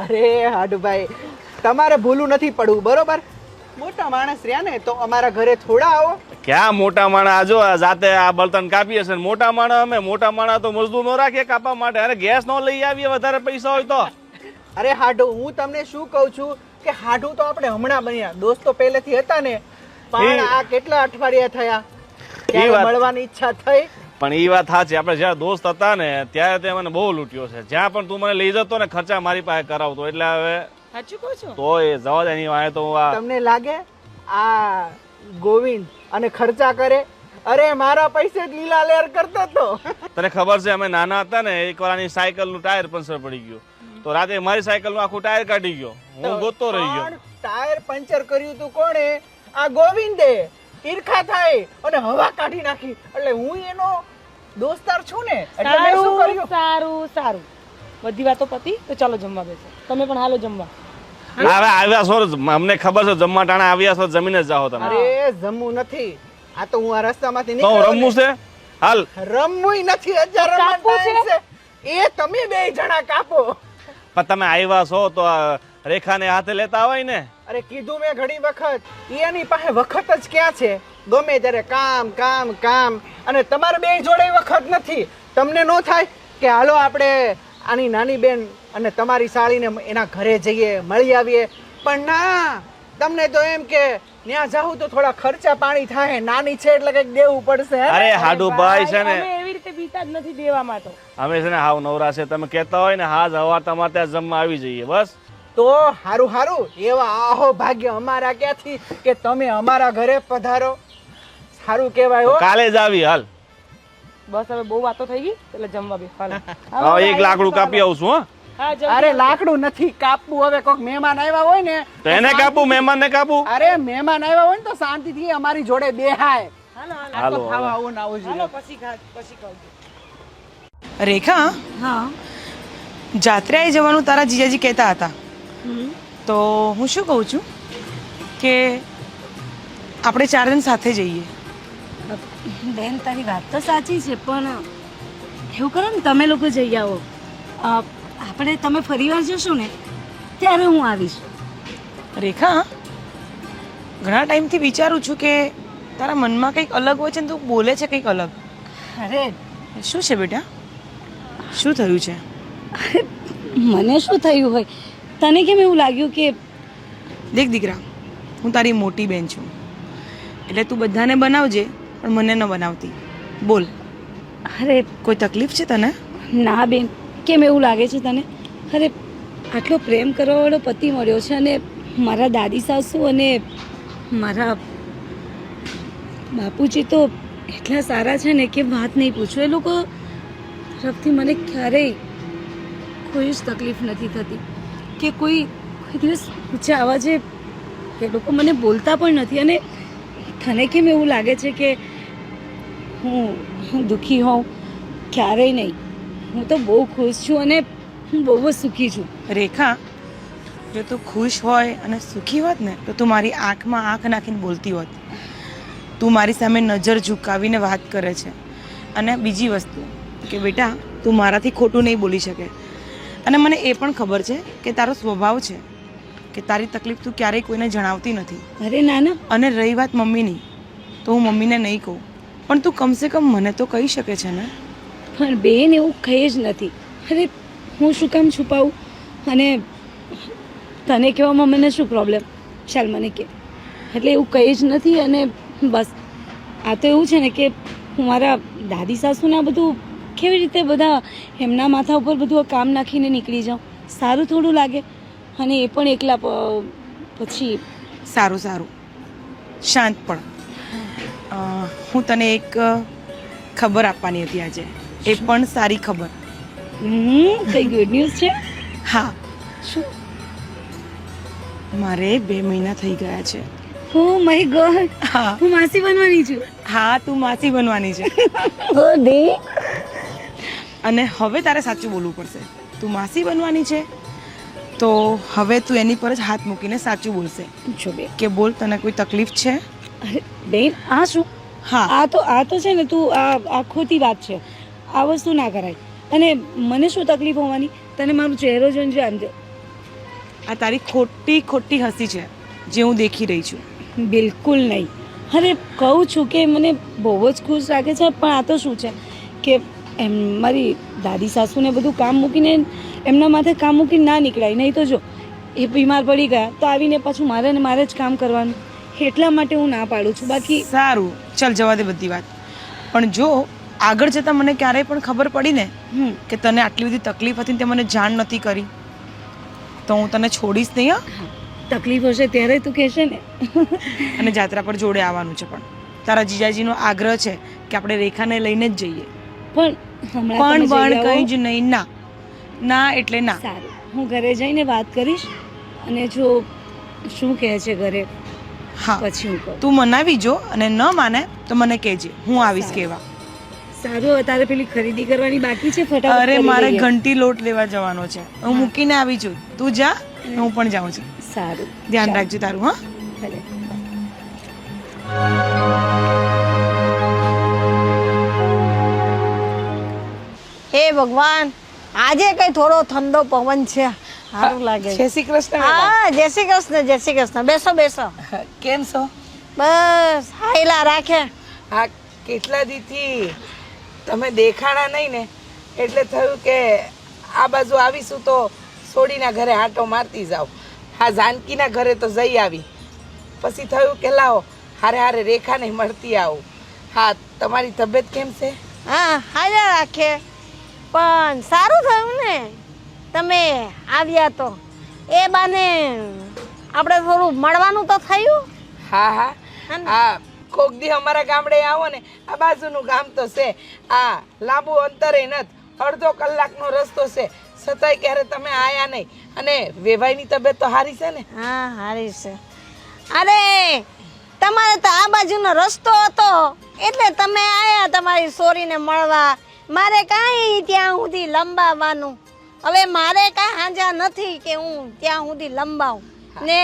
અરે હાડુભાઈ, તમારે ભૂલું નથી પડવું, બરોબર? મોટા માણસ રહ્યા ને તો અમારા ઘરે થોડા આવો. ક્યાં મોટા માણા? આજો જાતે આ બળતણ કાપીએ છે. મોટા માણા અમે મોટા માણા તો મજદૂર નો રાખીએ કાપવા માટે. અરે ગેસ નો લઈ આવીએ વધારે પૈસા હોય તો. અરે હાડુ, હું તમને શું કહું છું કે હાડુ તો આપણે હમણાં બન્યા, દોસ્તો પહેલેથી હતા ને. પણ આ કેટલા અઠવાડિયા થયા, ત્યારે મળવાની ઈચ્છા થઈ. પણ એ વાત સાચી, આપણે જયારે દોસ્ત હતા ને ત્યારે તે મને બહુ લૂંટ્યો છે. જ્યાં પણ તું મને લઈ જતો ને ખર્ચા મારી પાસે કરાવતો. એટલે હવે સાચું કહો છો? તો એ જવા દે, એની વાંહે તો હું આ તમને લાગે આ ગોવિંદ અને ખર્ચા કરે? અરે મારા પૈસે જ લીલા લેર કરતો તો. તને ખબર છે અમે નાના હતા ને એકવાર આની સાયકલ નું ટાયર પંચર પડી ગયું, તો રાતે મારી સાયકલ નું આખું ટાયર કાઢી ગયો. હું ગોતતો રહી ગયો. પણ ટાયર પંચર કર્યું તું કોણે? આ ગોવિંદે. ઈર્ખા થાય અને હવા કાઢી નાખી. એટલે હું એનો દોસ્તાર છું ને, એટલે મેં શું સારું કર્યું? સારું સારું, બધી વાતો પતી તો ચાલો જમવા બેસો. તમે પણ હાલો જમવા. હવે આવ્યા છો, અમને ખબર છે જમવા ટાણા આવ્યા છો, જમીને જ જાઓ તમે. અરે જમવું નથી, આ તો હું આ રસ્તામાંથી તો નીકળ્યો રમવું ને. છે હાલ. રમવું નથી, હજાર રમવાનું છે. એ તમે બે જણા કાપો. પણ તમે આવ્યા છો તો આ રેખાને હાથે લેતા હોય ને. અરે કીધું મેં ઘણી વખત, એની પાસે વખત જ ક્યાં છે? ગમે ત્યારે કામ કામ કામ. અને તમારે બે જોડે વખત નથી. તમને ન થાય કે હાલો આપણે આની નાની બેન અને તમારી સાળીને એના ઘરે જઈએ, મળી આવીએ? પણ ના, તમને તો એમ કે ત્યાં જાઉં તો થોડા ખર્ચા પાણી થાય, નાની છે એટલે કંઈક દેવું પડશે. હે ને? અરે હાડુભાઈ છે ને, અમે એવી રીતે બીતા જ નથી દેવામાં તો. અમે છે ને હાવ નવરા છે. તમે કહેતા હોય ને હા જવા તમારે ત્યાં જમવા આવી જઈએ બસ. તો હારું હારું, એવા આહો ભાગ્ય અમારા ક્યાંથી કે તમે અમારા ઘરે પધારો. સારું કહેવાય હો. કાલે જ આવી હાલ. બસ હવે બહુ વાતો થઈ ગઈ, એટલે જમવા બેસો. હાલો. હવે એક લાકડું કાપી આવું છું. હો હા જલ્દી. અરે લાકડું નથી કાપવું. હવે કોઈક મહેમાન આવ્યા હોય ને તો એને કાપું, મહેમાન ને કાપું. અરે મહેમાન આવ્યા હોય ને તો શાંતિથી અમારી જોડે બેહાય. હાલો હાલો આ તો હાલો, ખાવા આવું ને આવું હાલો, જોઈએ. પછી ખાવજો. રેખા, હા. જાત્રાએ જવાનું તારા જીજાજી કહેતા હતા, તો હું શું કહું છું કે આપણે 4 જણ સાથે જઈએ. બેન તારી વાત તો સાચી છે, પણ એવું કરો ને તમે લોકો જઈ આવો. આપણે તમે ફરીવાર જશો ને ત્યારે હું આવીશ. રેખા, ઘણા ટાઈમથી વિચારું છું કે તારા મનમાં કંઈક અલગ હોય છે ને તું બોલે છે કંઈક અલગ. અરે શું છે બેટા, શું થયું છે? મને શું થયું હોય? તને કેમ એવું લાગ્યું કે દેખ દીકરા, હું તારી મોટી બેન છું, એટલે તું બધાને બનાવજે પણ મને ન બનાવતી. બોલ, અરે કોઈ તકલીફ છે તને? ના બેન, કેમ એવું લાગે છે તને? અરે આટલો પ્રેમ કરવાવાળો પતિ મળ્યો છે, અને મારા દાદી સાસુ અને મારા બાપુજી તો એટલા સારા છે ને કે વાત નહીં પૂછો. એ લોકો તરફથી મને ક્યારેય કોઈ જ તકલીફ નથી થતી કે કોઈ દિવસ ઊંચા અવાજે એ લોકો મને બોલતા પણ નથી. અને તને કેમ એવું લાગે છે કે હું દુઃખી હોઉં? ક્યારેય નહીં. હું તો બહુ ખુશ છું અને હું બહુ જ સુખી છું. રેખા, જો તું ખુશ હોય અને સુખી હોત ને તો તું મારી આંખમાં આંખ નાખીને બોલતી હોત. તું મારી સામે નજર ઝુકાવીને વાત કરે છે. અને બીજી વસ્તુ કે બેટા, તું મારાથી ખોટું નહીં બોલી શકે. અને મને એ પણ ખબર છે કે તારો સ્વભાવ છે કે તારી તકલીફ તું ક્યારેય કોઈને જણાવતી નથી. અરે ના ના. અને રહી વાત મમ્મીની, તો હું મમ્મીને નહીં કહું, પણ તું કમસે કમ મને તો કહી શકે છે ને. પણ બેન એવું કહે જ નથી. અરે હું શું કામ છુપાવું? અને તને કહેવામાં મને શું પ્રોબ્લેમ? ચાલ મને કે. એટલે એવું કહે જ નથી. અને બસ આ તો એવું છે ને કે હું મારા દાદી સાસુને આ બધું કેવી રીતે બધા એમના માથા ઉપર બધું કામ નાખીને નીકળી જાઉં? સારું થોડું લાગે. અને એ પણ એકલા પછી. સારું સારું, શાંત પણ. હું તને એક ખબર આપવાની હતી આજે, એ પણ સારી ખબર. કઈ ગુડ ન્યૂઝ છે? હા, શું? મારે 2 મહિના થઈ ગયા છે. ઓ માય ગોડ, હા હું માસી બનવાની છું. હા, તું માસી બનવાની છે. ઓ દે. અને હવે તારે સાચું બોલવું પડશે. તું માસી બનવાની છે તો હવે તું એની પર જ હાથ મૂકીને સાચું બોલશે જો બે, કે બોલ, તને કોઈ તકલીફ છે? અરે બેન, આ શું? હા, આ તો છે ને, તું આ ખોટી વાત છે. આ વસ્તુ ના કરાય. અને મને શું તકલીફ હોવાની? તને મારો ચહેરો જોઈને જો આમ જો. આ તારી ખોટી હસી છે જે હું દેખી રહી છું. બિલકુલ નહીં. અરે કહું છું કે મને બહુ જ ખુશ રાખે છે, પણ આ તો શું છે કે એમ મારી દાદી સાસુને બધું કામ મૂકીને એમના માથે કામ મૂકીને ના નીકળાય. નહીં તો જો એ બીમાર પડી ગયા તો આવીને પાછું મારે જ કામ કરવાનું. એટલા માટે હું ના પાડું છું. બાકી સારું, ચાલ જવા દે બધી વાત. પણ જો આગળ જતાં મને ક્યારેય પણ ખબર પડી ને કે તને આટલી બધી તકલીફ હતી ને તે મને જાણ નથી કરી, તો હું તને છોડીશ નહીં. હા, તકલીફ હશે ત્યારે તું કહેશે ને. અને જાત્રા પર જોડે આવવાનું છે. પણ તારા જીજાજીનો આગ્રહ છે કે આપણે રેખાને લઈને જ જઈએ. પણ પણ હમણાં કંઈ જ નહીં. ના ના એટલે ના. સારું, હું ઘરે જઈને વાત કરીશ અને જો શું કહે છે ઘરે હા, પછી હું કહું. તું મનાવી જો, અને ન માને તો મને કહેજે, હું આવીશ કહેવા. સારું, હવે તારે પેલી ખરીદી કરવાની બાકી છે, ફટાફટ અરે કરી મારે લઈએ. ઘંટી લોટ લેવા જવાનો છે. હું મૂકીને આવી છું, તું જા, હું પણ જાઉં છું. સારું, ધ્યાન રાખજો તારું. હા, ભલે. હે ભગવાન, આજે કઈ થોડો ઠંડો પવન છે, સારું લાગે છે. જય શ્રી કૃષ્ણ મેડમ. હા, જય શ્રી કૃષ્ણ, જય શ્રી કૃષ્ણ. બેસો બેસો. કેમ છો? બસ હાયલા રાખે. આ કેટલા દીથી તમે દેખાણા નહીં ને, એટલે થયું કે આ બાજુ આવીશું તો સોડીના ઘરે આંટો મારતી જાવ. હા, જાનકીના ઘરે તો જઈ આવી, પછી થયું કે લાવો હારે હારે રેખાને મળતી આવું. હા, તમારી તબિયત કેમ છે? હા, હાયલા રાખે. પણ સારું થયું ને તમે આવ્યા તો. એ બાને આપણે થોડું મળવાનું તો થયું. હા હા હા, કોક દી અમારા ગામડે આવો ને, આ બાજુનું ગામ તો છે, આ લાંબુ અંતરે નથી, અડધો કલાકનો રસ્તો છે, છતાંય ક્યારે તમે આયા નહીં. અને વેવાઈની તબિયત તો સારી છે ને? હા, હારી છે. અરે તમારે તો આ બાજુનો રસ્તો હતો એટલે તમે આયા તમારી સોરીને મળવા. મારે કાંઈ ત્યાં સુધી લંબાવવાનું. હવે મારે કાંઈ હાંજા નથી કે હું ત્યાં સુધી લંબાવું ને.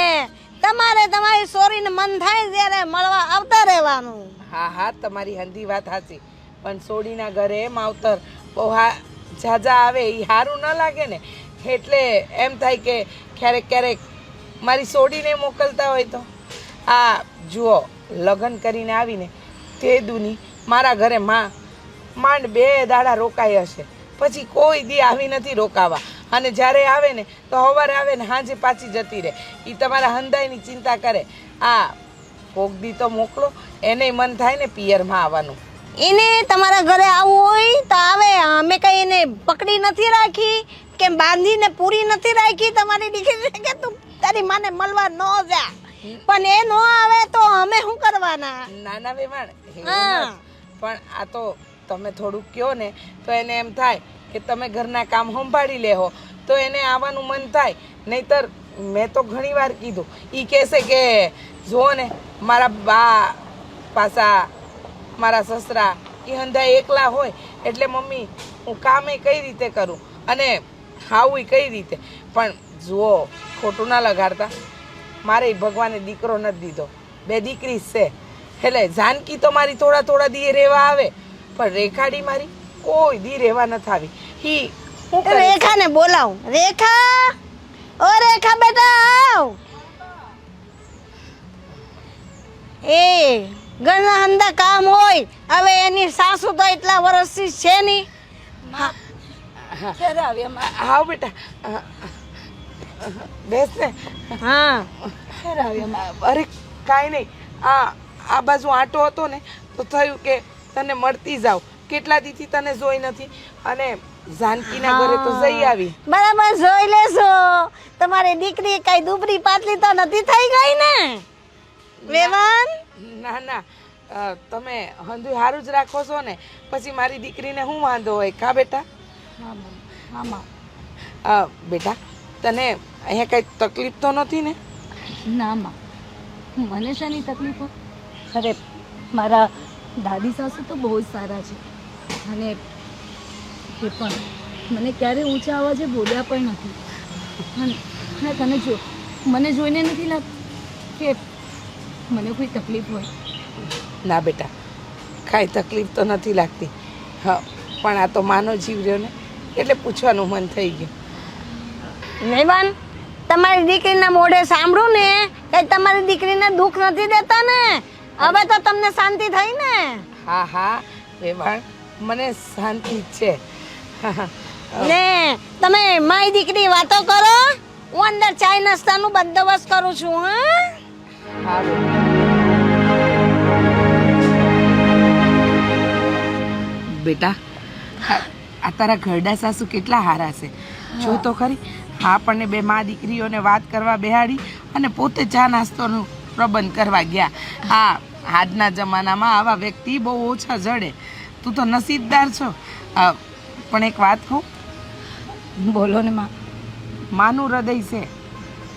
તમારે તમારી સોરીને મન થાય ત્યારે મળવા આવતા રહેવાનું. હા હા, તમારી હંધી વાત સાચી, પણ સોડીના ઘરે માવતર બહુ ઝાઝા આવે એ સારું ન લાગે ને, એટલે એમ થાય કે ક્યારેક ક્યારેક મારી સોડીને મોકલતા હોય તો. આ જુઓ, લગ્ન કરીને આવીને તે દુની મારા ઘરે માંડ 2 દાડા રોકાઈ હશે, પછી કોઈ દી આવી નથી રોકાવા. અને જ્યારે આવે ને તો સવારે આવે ને સાંજે પાછી જતી રહે. એ તમારા હંધાઈની ચિંતા કરે. આ કોક દી તો મોકલો, એને મન થાય ને પિયરમાં આવવાનું. એને તમારા ઘરે આવવું હોય તો આવે. અમે કઈ એને પકડી નથી રાખી કે બાંધીને પૂરી નથી રાખી તમારી દીકરીને કે તું તારી માને મળવા ન જા. પણ એ ન આવે તો અમે શું કરવાના? નાના વેવાણ એવું હા. નથી. પણ આ તો તમે થોડુંક કહો ને તો એને એમ થાય કે તમે ઘરના કામ સંભાળી લેહો તો એને આવવાનું મન થાય. નહીતર મેં તો ઘણી વાર કીધું, એ કહેશે કે જુઓ ને મારા બા પાસા મારા સસરા એ હંધા એકલા હોય એટલે મમ્મી હું કામે કઈ રીતે કરું અને ખાવું કઈ રીતે. પણ જુઓ, ખોટું ના લગાડતા, મારે ભગવાને દીકરો નથી દીધો, 2 દીકરી છે. એટલે જાનકી તો મારી થોડા દી રહેવા આવે, પણ રેખાડી મારી કોઈ દી રહેવા નથી આવી. હી હું કરે છે? રેખાને બોલાવું. રેખા, ઓ રેખા બેટા આવ. એ ઘરના અંદા કામ હોય. હવે એની સાસુ તો એટલા વર્ષથી છે નહીં. આવ બેટા, બેસ ને. હા, અરે કાંઈ નહીં, આ બાજુ આંટો હતો ને તો થયું કે તને મળતી જાવ. કેટલા દીથી તને જોઈ નથી, અને જાનકીના ઘરે તો જઈ આવી. બરાબર જોઈ લેશો. તમારી દીકરી કઈ દુબળી પાતળી તો નથી થઈ ગઈ ને વેવાન? ના ના, તમે હંધુ સારું જ રાખો છો ને, પછી મારી દીકરીને શું વાંધો હોય? કા બેટા? બેટા તને અહીંયા કઈ તકલીફ તો નથી ને? ના માં, મને શાની તકલીફ હોય? અરે મારા દાદી સાસુ તો બહુ જ સારા છે અને એ પણ મને ક્યારે ઊંચા અવાજે બોલ્યા પણ નથી. અને તને જો મને જોઈને નથી લાગતું કે મને કોઈ તકલીફ હોય. ના બેટા, કાંઈ તકલીફ તો નથી લાગતી. હા, પણ આ તો માનો જીવ રહ્યો ને એટલે પૂછવાનું મન થઈ ગયું. મેવાન, તમારી દીકરીના મોઢે સાંભળું ને કે તમારી દીકરીને દુઃખ નથી દેતા ને, હવે તો તમને શાંતિ થઈ ને? હા હા વેવાણ, મને શાંતિ જ છે. ને તમે મારી દીકરી વાતો કરો, હું અંદર ચાય નાસ્તાનું બંદોબસ્ત કરું છું. હા, હા બેટા, આ તારા ઘરડા સાસુ કેટલા હારા છે. જો તો ખરી, આપણને બે મા દીકરીઓને વાત કરવા બેહાડી અને પોતે ચા નાસ્તાનો પ્રબંધ કરવા ગયા. હા, આજના જમાનામાં આવા વ્યક્તિ બહુ ઓછા જડે. તું તો નસીબદાર છો. પણ એક વાત કહું, બોલો ને માં. માનું હૃદય છે.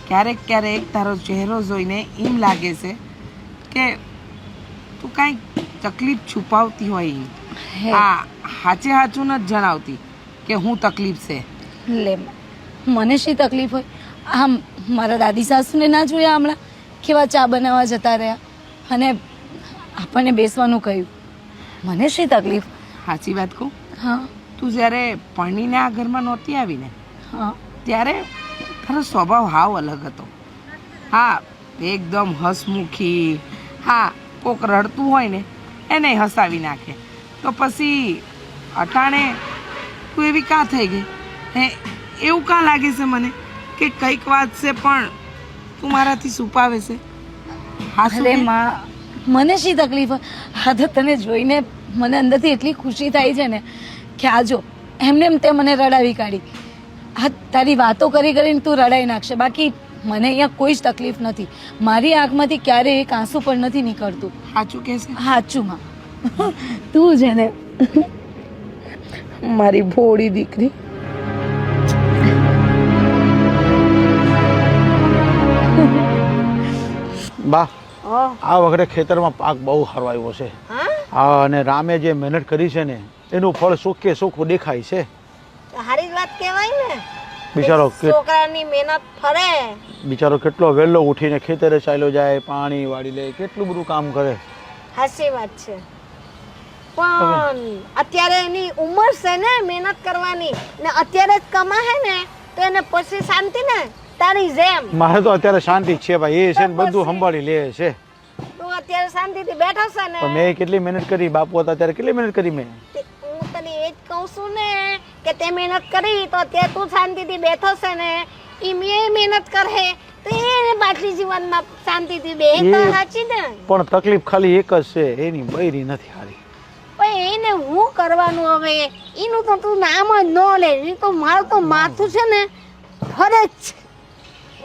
ક્યારેક ક્યારેક તારો ચહેરો જોઈને એમ લાગે છે કે તું કાંઈક તકલીફ છુપાવતી હોય. હા, સાચે સાચું નથી જણાવતી કે હું તકલીફ છે. લે, મને શી તકલીફ હોય? આમ મારા દાદી સાસુને ના જોયા હમણાં કેવા ચા બનાવવા જતા રહ્યા અને આપણને બેસવાનું કહ્યું. મને શી તકલીફ? સાચી વાત કહું, હા તું જ્યારે પરણીને આ ઘરમાં નહોતી આવીને હા ત્યારે તારો સ્વભાવ હાવ અલગ હતો. હા, એકદમ હસમુખી. હા, કોક રડતું હોય ને એને હસાવી નાખે. તો પછી અટાણે તું એવી કાં થઈ ગઈ? હે, એવું કાં લાગે છે મને કે કંઈક વાત છે પણ તું મારાથી છુપાવે છે? હા શું અરે કે? માં, મને શી તકલીફ હોય? હા તો તને જોઈને મને અંદરથી એટલી ખુશી થાય છે ને કે આજો એમને એમ તે મને રડાવી કાઢી. હા, તારી વાતો કરી કરીને તું રડાઈ નાખશે, બાકી મને અહીંયા કોઈ જ તકલીફ નથી. મારી આંખમાંથી ક્યારેય એક આંસુ પણ નથી નીકળતું. સાચું કે છે? સાચું માં. તું છે ને મારી ભોળી દીકરી. બા, આ વખતે ખેતરમાં પાક બહુ સારો આવ્યો છે. હા, અને રામે જે મહેનત કરી છે ને એનું ફળ સુખે સુખ દેખાય છે. હારી જ વાત કહેવાય ને. બિચારો છોકરાની મહેનત ફરે. બિચારો કેટલો વહેલો ઉઠીને ખેતરે ચાલ્યો જાય, પાણી વાળી લે, કેટલું બધું કામ કરે. હાચી વાત છે. પણ અત્યારે એની ઉંમર છે ને મહેનત કરવાની, ને અત્યારે જ કમાહે ને તો એને પછી શાંતિ ને તારી જેમ. મારે તો અત્યારે શાંતિ જ છે ભાઈ, એ છે ને બધું સંભાળી લે છે. તું અત્યારે શાંતિથી બેઠો છે ને. પણ મેં કેટલી મહેનત કરી, બાપુ હતા ત્યારે કેટલી મહેનત કરી મેં. હું તને એ જ કહું છું ને કે તે મહેનત કરી તો અત્યારે તું શાંતિથી બેઠો છે ને, એ મેં મહેનત કરે તો એને પાછલી જીવનમાં શાંતિથી બે સાચી ને. પણ તકલીફ ખાલી એક જ છે, એની બૈરી નથી હારી. પણ એને હું કરવાનું હવે? એનું તો તું નામ જ ન લે. એ તો મારું તો માથું છે ને ફરે જ.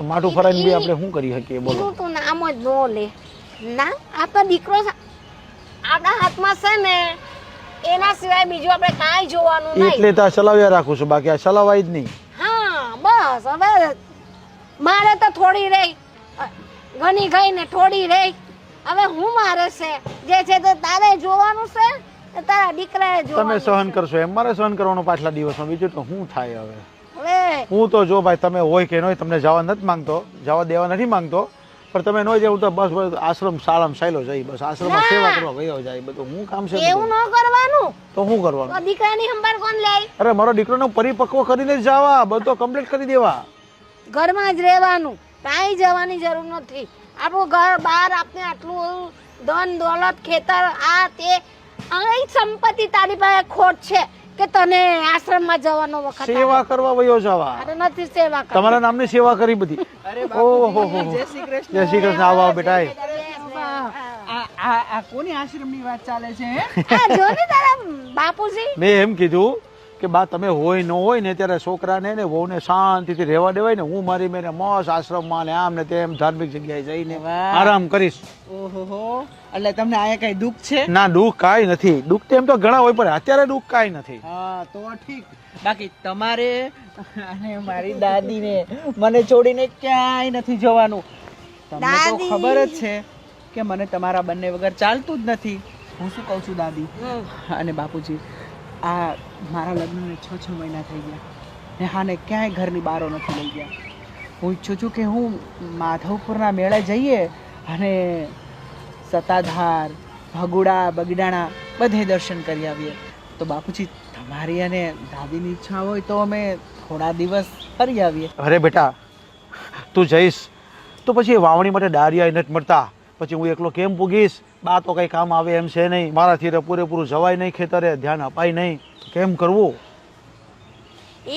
માટું ફરાઈને બી આપણે શું કરી શકીએ બોલો? એનું તો નામ જ ન લે. ના, આપણા દીકરો આપણા હાથમાં છે ને, એના સિવાય બીજું આપણે કાંઈ જોવાનું નહીં. એટલે તો આ ચલાવ્યા રાખું છું, બાકી આ ચલાવાય જ નહીં. હા, બસ હવે મારે તો થોડી રહી, ઘણી ગઈ ને થોડી રહી. હવે હું મારે છે જે છે તે તારે જોવાનું છે, તારા દીકરાએ તમે જોવાનું. સહન કરશો એમ મારે સહન કરવાનું પાછલા દિવસમાં, બીજું તો શું થાય હવે? હવે હું તો જો ભાઈ, તમે હોય કે ન હોય, તમને જવા નથી માંગતો, જવા દેવા નથી માંગતો, પણ તમે ન જવું તો બસ આશ્રમ શાળામાં ચાલ્યો જાય, બસ આશ્રમમાં સેવા કરવા ગયો જાય, બધું હું કામ છે એવું બધું. ન કરવાનું. તો શું કરવાનું? તો દીકરાની સંભાળ કોણ લે? અરે મારો દીકરાનો પરિપક્વ કરીને જ જવા, બધો કમ્પ્લીટ કરી દેવા. ઘરમાં જ રહેવાનું, કાંઈ જવાની જરૂર નથી. આપણું ઘર બહાર આપણે આટલું ધન દોલત ખેતર આ તે અહીં સંપત્તિ તારી પાસે ખોટ છે કે તને આશ્રમમાં જવાનો વખત સેવા કરવા વયો જવા. અરે નથી સેવા કર. તમારા નામની સેવા કરી બધી. ઓહો, જય શ્રી કૃષ્ણ. જય શ્રી કૃષ્ણ. આવો બેટા. આ કોની આશ્રમની વાત ચાલે છે? આ જો ને તારા બાપુજી. મેં એમ કીધું કે બા તમે હોય ન હોય ને ત્યારે છોકરાને ને વહુને શાંતિથી રહેવા દેવાય ને હું મારી મેને મોસ આશ્રમમાં ને આમ ને તેમ ધાર્મિક જગ્યાએ જઈને વાહ. આરામ કરીશ. ઓહો, એટલે તમને આયા કઈ દુઃખ છે? ના દુઃખ કાંઈ નથી. દુઃખ તો એમ તો ઘણા હોય પણ અત્યારે દુઃખ કાંઈ નથી. હા તો ઠીક. બાકી તમારે અને મારી દાદીને મને છોડીને ક્યાંય નથી જવાનું. તમને તો દાદી. ખબર જ છે કે મને તમારા બંને વગર ચાલતું જ નથી. હું શું કહું છું દાદી અને બાપુજી, આ મારા લગ્નને 6 મહિના થઈ ગયા ને હાને ક્યાંય ઘરની બારો નથી લઈ ગયા. હું ઈચ્છું છું કે હું માધવપુરના મેળે જઈએ અને સતાધાર, ભગુડા, બગડાણા બધે દર્શન કરી આવીએ. તો બાપુજી, તમારી અને દાદીની ઈચ્છા હોય તો અમે થોડા દિવસ ફરી આવીએ. અરે બેટા, તું જઈશ તો પછી વાવણી માટે ડારિયા નથી મળતા. પછી હું એકલો કેમ પૂગીશ? બા તો કઈ કામ આવે એમ છે નહીં. મારાથી તો પૂરેપૂરું જવાય નહીં ખેતરે, ધ્યાન અપાય નહીં. કેમ કરવું?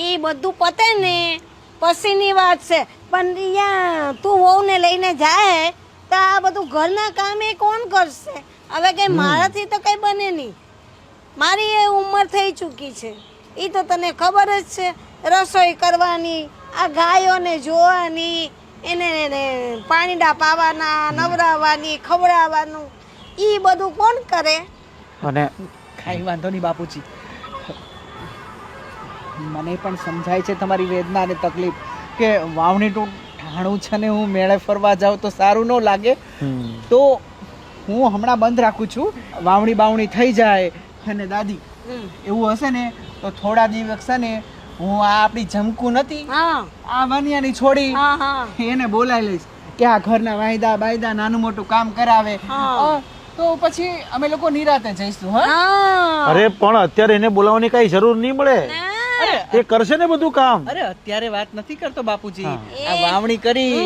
એ બધું પતે ને પછીની વાત છે. પણ અહીંયા તું વહુને લઈને જાય તો આ બધું ઘરના કામ એ કોણ કરશે? હવે કઈ મારાથી તો કઈ બને નહીં. મારી એ ઉંમર થઈ ચૂકી છે, એ તો તને ખબર જ છે. રસોઈ કરવાની, આ ગાયોને જોવાની, એને પાણીડા પાવાના, નવરાવવાની, ખવડાવવાનું, એ બધું કોણ કરે? અને કાંઈ વાંધો નહીં બાપુજી, મને પણ સમજાય છે તમારી વેદના અને તકલીફ કે વાવણીનું ઠાણું છે ને હું મેળે ફરવા જાઉં તો સારું ન લાગે. તો હું હમણાં બંધ રાખું છું. વાવણી બાવણી થઈ જાય અને દાદી એવું હશે ને તો થોડા દિવસ છે ને હું આ આપણી જમકુ નથી હા આ વાનિયાની છોડી હા હા એને બોલાવી લઈશ કે આ ઘરના વાયદા બાયદા નાનું મોટું કામ કરાવે. હા. તો પછી અમે લોકો નિરાતે જઈશું. હા હા અરે પણ અત્યારે એને બોલાવવાની કઈ જરૂર નહીં મળે. એ કરશે ને બધું કામ. અરે અત્યારે વાત નથી કરતો બાપુજી. હા. આ વાવણી કરી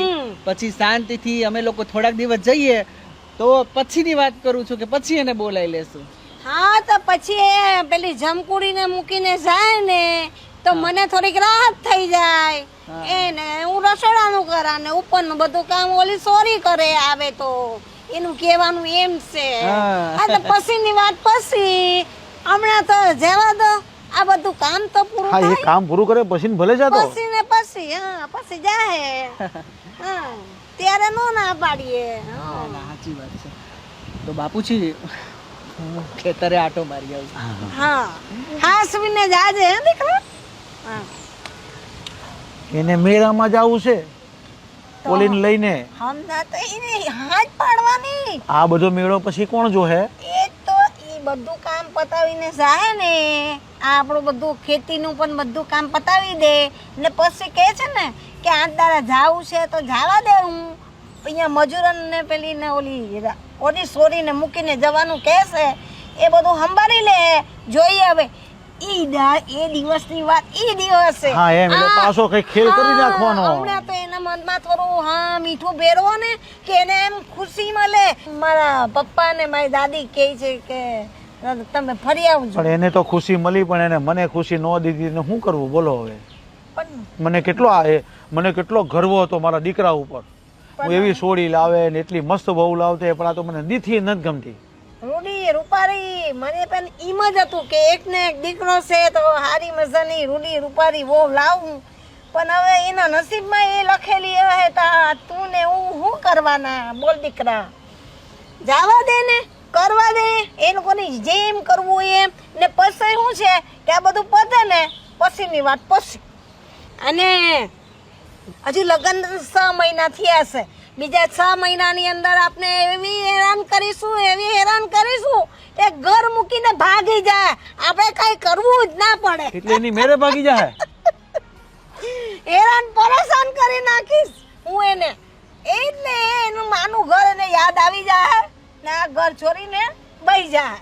પછી શાંતિથી અમે લોકો થોડાક દિવસ જઈએ તો પછીની વાત કરું છું કે પછી એને બોલાવી લેશું. હા તો પછી એ પેલી જમકુડીને મૂકીને જાય ને તો મને થોડીક રાહત થઈ જાય. એને હું રસોડાનું કરા ને ઉપરનું બધું કામ ઓલી સોરી કરે આવે તો એનું કહેવાનું એમ છે. હા. આ તો પછીની વાત પછી. હમણાં તો જવા દો, આ બધું કામ તો પૂરું હા, એ થાય કામ પૂરું કરે પછી ને ભલે જાતો. પછી ને પછી. હા પછી જાય. હા ત્યારે નો ના પાડીએ. હા. ના, સાચી વાત છે. તો બાપુજી હું ખેતરે આટો મારી આવું છું. હા હાસવીને જાજે હે દીકરા. હા એને મેળામાં જવું છે ઓલીને લઈને. હમણાં તો એને હાથ પાડવાની. આ બધો મેળો પછી કોણ જોહે? એ તો એ બધું કામ પતાવીને જાય ને, આ આપણું બધું ખેતીનું પણ બધું કામ પતાવી દે ને પછી કહે છે ને કે આ તારા જાવું છે તો જવા દે. હું અહીંયા મજૂરને પેલી ને ઓલી સોરીને મૂકીને જવાનું કહેશે એ બધું સંભાળી લે. જોઈએ હવે એ દિવસની વાત એ દિવસે. હા એમ એટલે પાછો કઈ ખેલ કરી નાખવાનો. હમણાં તો એના મનમાં થોડું હા મીઠું ભેરવો ને કે એને એમ ખુશી મળે. મારા પપ્પા ને મારી દાદી કહે છે કે તમે ફરી આવજો. પણ એને તો ખુશી મળી પણ એને મને ખુશી ન દીધી ને શું કરવું બોલો હવે? પણ મને કેટલો ગર્વ હતો મારા દીકરા ઉપર. હું એવી સોડી લાવે ને એટલી મસ્ત બહુ લાવતે પણ આ તો મને દીથી નથી ગમતી. રૂડી રૂપારી મને પણ ઈમ જ હતું કે એક ને એક દીકરો છે તો હારી મજાની રૂડી રૂપારી વહુ લાવું. પણ હવે એના નસીબમાં એ લખેલી હે તા તું ને હું શું કરવાના? બોલ દીકરા, જવા દે ને, કરવા દે એ લોકોની જેમ કરવું એમ. ને પછી શું છે કે આ બધું પતે ને પછીની વાત પછી. અને હજુ લગ્ન 6 મહિના થયા છે. બીજા 6 મહિનાની અંદર આપણે એવી હેરાન કરીશું એ ઘર મૂકીને ભાગી જાય. આપણે કઈ કરવું જ ના પડે. એટલે એની મેરે ભાગી જાય. હેરાન પરેશાન કરી નાખીશ હું એને. એટલે એનું માનું ઘર એને યાદ આવી જાય ને આ ઘર છોડીને બહી જાય.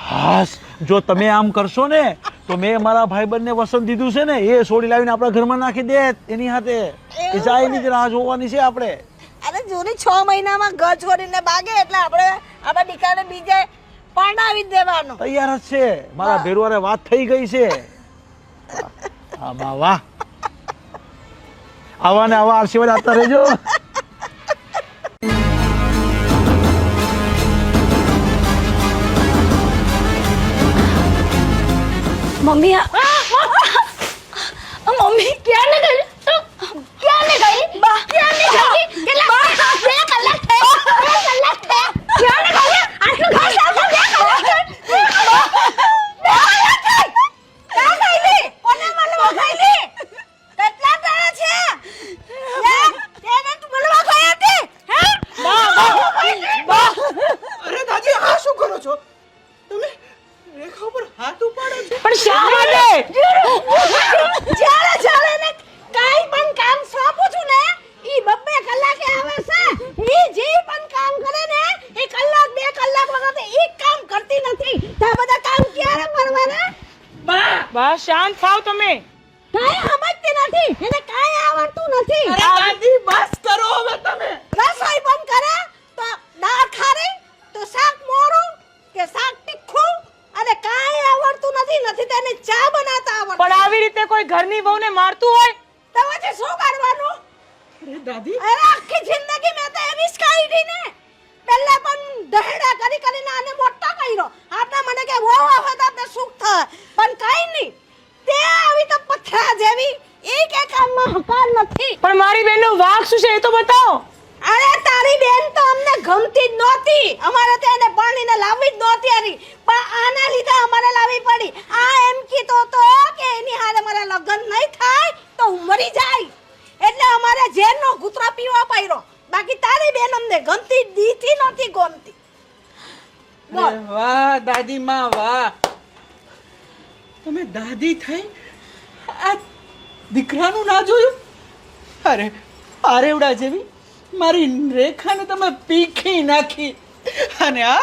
હાસ, જો તમે આમ કરશો ને તો મેં મારા ભાઈબંધને વસંત દીધું છે ને એ સોડી લાવીને આપણા ઘરમાં નાખી દે એની હાથે. એ જાય એની જ રાહ જોવાની છે આપણે. અરે જોની 6 મહિનામાં ઘર છોડીને ભાગે એટલે આપણે આપણા દીકરાને બીજે પરણાવી જ દેવાનો. તૈયાર જ છે. મારા ભેરવારે વાત થઈ ગઈ છે. હા બા વાહ. આવા ને આવા આશીર્વાદ આપતા રહેજો. મમ્મી મમ્મી ક્યાં ને ગઈ તું ક્યાં ને ગઈ બા ક્યાં ને ગઈ કેટલા 2 કલાક થયા 2 કલાક થયા ક્યાં ને ગઈ આટલું ઘાસ આવતો 2 કલાક ક્યાં ગઈ કોને મળવા ગઈ કેટલા દાડા છે તેને તું મળવા ગઈ હતી હે બા અરે દાદી આ શું કરો છો તમે રેખા ઉપર હાથ ઉપાડો છો પણ શા માટે જ્યારે જ્યારે ને કાઈ પણ કામ સોંપું છું ને ઈ 2 કલાકે આવે છે ઈ જે પણ કામ કરે ને એ કલાક 2 કલાક વગર ઈ કામ કરતી નથી આ બધા કામ ક્યારે કરવાના બા શાંત થાવ તમે. કાઈ સમજતી નથી એને કાઈ આવડતું નથી અરે દાદી બસ કરો હવે તમે રસોઈ બંધ કરે તો દાળ ખારી તો શાક મોરું કે શાક તીખું અને કાઈ આવડતું નથી તેને ચા બનાવતા આવડતું પણ આવી રીતે કોઈ ઘરની વહુને મારતું હોય તો પછી શું કરવાનું અરે દાદી અરે આખી જિંદગી મેં તો એવી જ કાઢી ને પહેલા પણ દહેડા કરીને આને મોટો કર્યો આપણે મને કે વહુ આવે તો આપણે સુખ થાય પણ કાઈ નહીં તે આવી તો પથરા જેવી એ કે કામમાં હકાર નથી પણ મારી બેનનો વાંક શું છે એ તો બતાવો. અરે તારી બેન તો અમને ગમતી જ નહોતી અમારે તો એને પરણીને લાવવી જ નહોતી હતી પણ આના લીધે અમારે લાવવી પડી આ એમ કીધો તો કે એની હારે મારા લગ્ન નહીં થાય તો હું મરી જાય એટલે અમારે ઝેરનો ગુતરો પીવો પડ્યો બાકી તારી બેન અમને ગમતી દીથી નહોતી ગમતી બોલ વાહ દાદી માં વાહ તમે દાદી થઈ આ દીકરાનું ના જોયું અરે આરેવડા જેવી મારી રેખાને તમે પીખી નાખી અને આ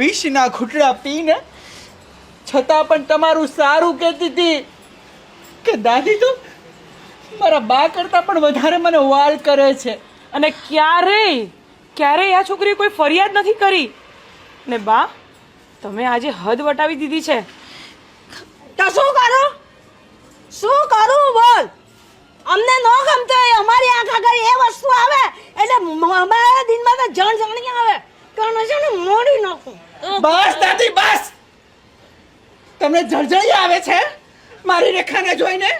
વિષના ઘૂંટડા પીને છતાં પણ તમારું સારું કહેતી હતી કે દાદી તો મારા બા કરતાં પણ વધારે મને વાલ કરે છે અને ક્યારેય આ છોકરીએ કોઈ ફરિયાદ નથી કરી. ને બા તમે આજે હદ વટાવી દીધી છે. તો શું કરું બોલ અમને નો ગમતો હોય અમારી આંખ આગળ એ વસ્તુ આવે એટલે અમારા દિનમાં તો જણ આવે કારણ છે ને મોડી નાખું બસ દાદી બસ તમને જળજળી આવે છે મારી રેખાને જોઈને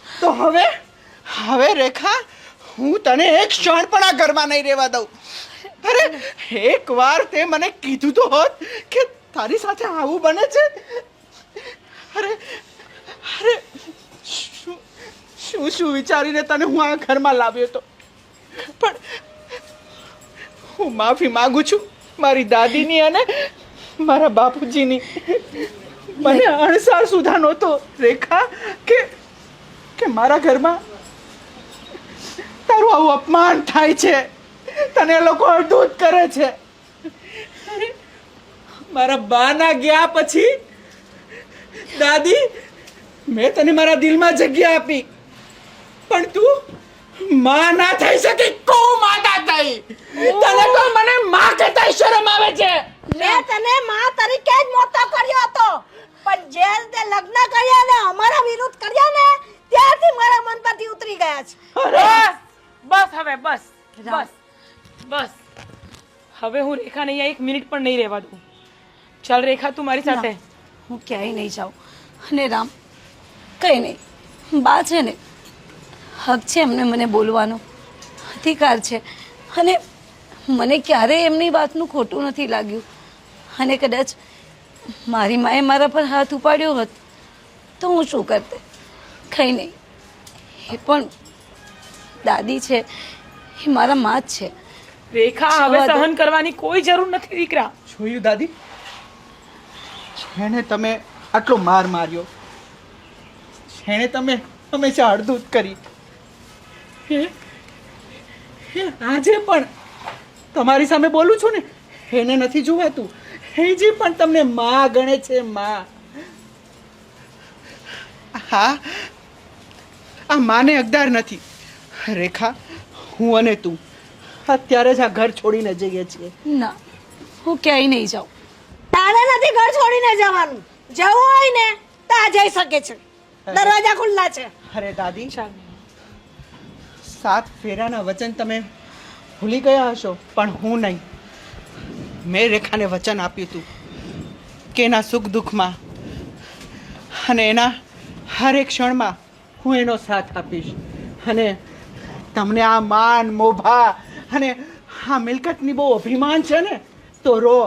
તો હવે રેખા હું તને એક ક્ષણ પણ આ ઘરમાં નહીં રહેવા દઉં અરે એકવાર તે મને કીધું તો હોત કે તારી સાથે આવું બને છે અરે શું વિચારીને તને હું આ ઘરમાં લાવ્યો હતો પણ હું માફી માંગુ છું મારી દાદીની અને મારા બાપુજીની મને અણસાર સુધા નહોતો રેખા કે મારા ઘરમાં તારું આવું અપમાન થાય છે તને લોકો અડધૂત કરે છે અરે, મારા બાના ગયા પછી દાદી મેં તને મારા દિલમાં જગ્યા આપી પણ તું માં ના થઈ શકી કો માતા થઈ તને તો મને માં કહેતા શરમ આવે છે મેં તને માં તરીકે જ મોટો કર્યો હતો પણ જે રીતે લગ્ન કર્યા ને અમારા વિરુદ્ધ કર્યા ને ત્યારથી મારા મન પરથી ઉતરી ગયા છે બસ હવે બસ હવે હું રેખાને અહીંયા 1 મિનિટ પણ નહીં રહેવા દઉં. ચાલ રેખા તું મારી સાથે. હું ક્યાંય નહીં જાઉં અને રામ કંઈ નહીં બા છે ને હક છે એમને મને બોલવાનો અધિકાર છે અને મને ક્યારેય એમની વાતનું ખોટું નથી લાગ્યું અને કદાચ મારી માએ મારા પર હાથ ઉપાડ્યો હોત તો હું શું કરતે કંઈ નહીં એ પણ દાદી છે એ મારા માં જ છે. રેખા હવે સહન કરવાની કોઈ જરૂર નથી દીકરા. જોયું દાદી જેને તમે આટલો માર માર્યો જેને તમે હંમેશા અડધૂત કરી આજે પણ તમારી સામે બોલું છું ને એને નથી જોવાતું હેજી પણ તમને માં ગણે છે માં હા આ માને અગદાર નથી રેખા હું અને તું અત્યારે જ આ ઘર છોડીને જઈએ છીએ ના હું ક્યાંય નહીં જાઉં. તારે નથી ઘર છોડીને જવાનું જવું હોય ને તો આ જઈ શકે છે દરવાજા ખુલ્લા છે અરે દાદી ચાલ 7 ફેરાના વચન તમે ભૂલી ગયા હશો પણ હું નહીં મેં રેખાને વચન આપ્યું હતું કે એના સુખ દુઃખમાં અને એના હર એક ક્ષણમાં હું એનો સાથ આપીશ. અને તમને આ માન મોભા અને આ મિલકતની બહુ અભિમાન છે ને, તો રો.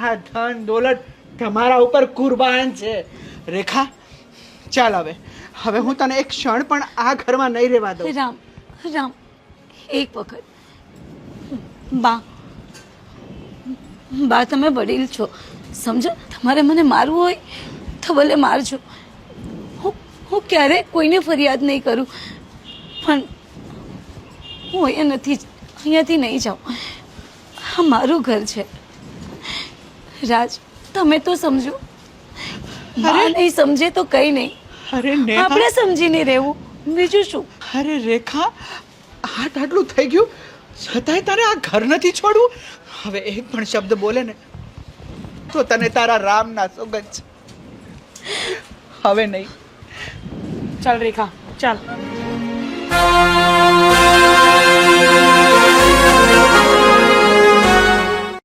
આ ધન દોલત તમારા ઉપર કુરબાન છે. રેખા, ચાલ હવે હું તને એક ક્ષણ પણ આ ઘરમાં નહીં રહેવા દઉં. રામ રામ, એક વખત બા તમે વડીલ છો, સમજો. તમારે મને મારવું હોય તો ભલે મારજો. હું ક્યારેય કોઈને ફરિયાદ નહીં કરું, પણ હું અહીંયાથી નહીં જાઉં. આ મારું ઘર છે. રાજ, તમે તો સમજો. બા નહીં સમજે તો કંઈ નહીં, અરે નેહા, આપણે સમજીને રહેવું, બીજું શું. અરે રેખા, આટલું થઈ ગયું છતાંય તારે આ ઘર નથી છોડવું? હવે એક પણ શબ્દ બોલે ને તો તને તારા રામના સોગંદ છે. હવે નહીં. ચાલ રેખા, ચાલ.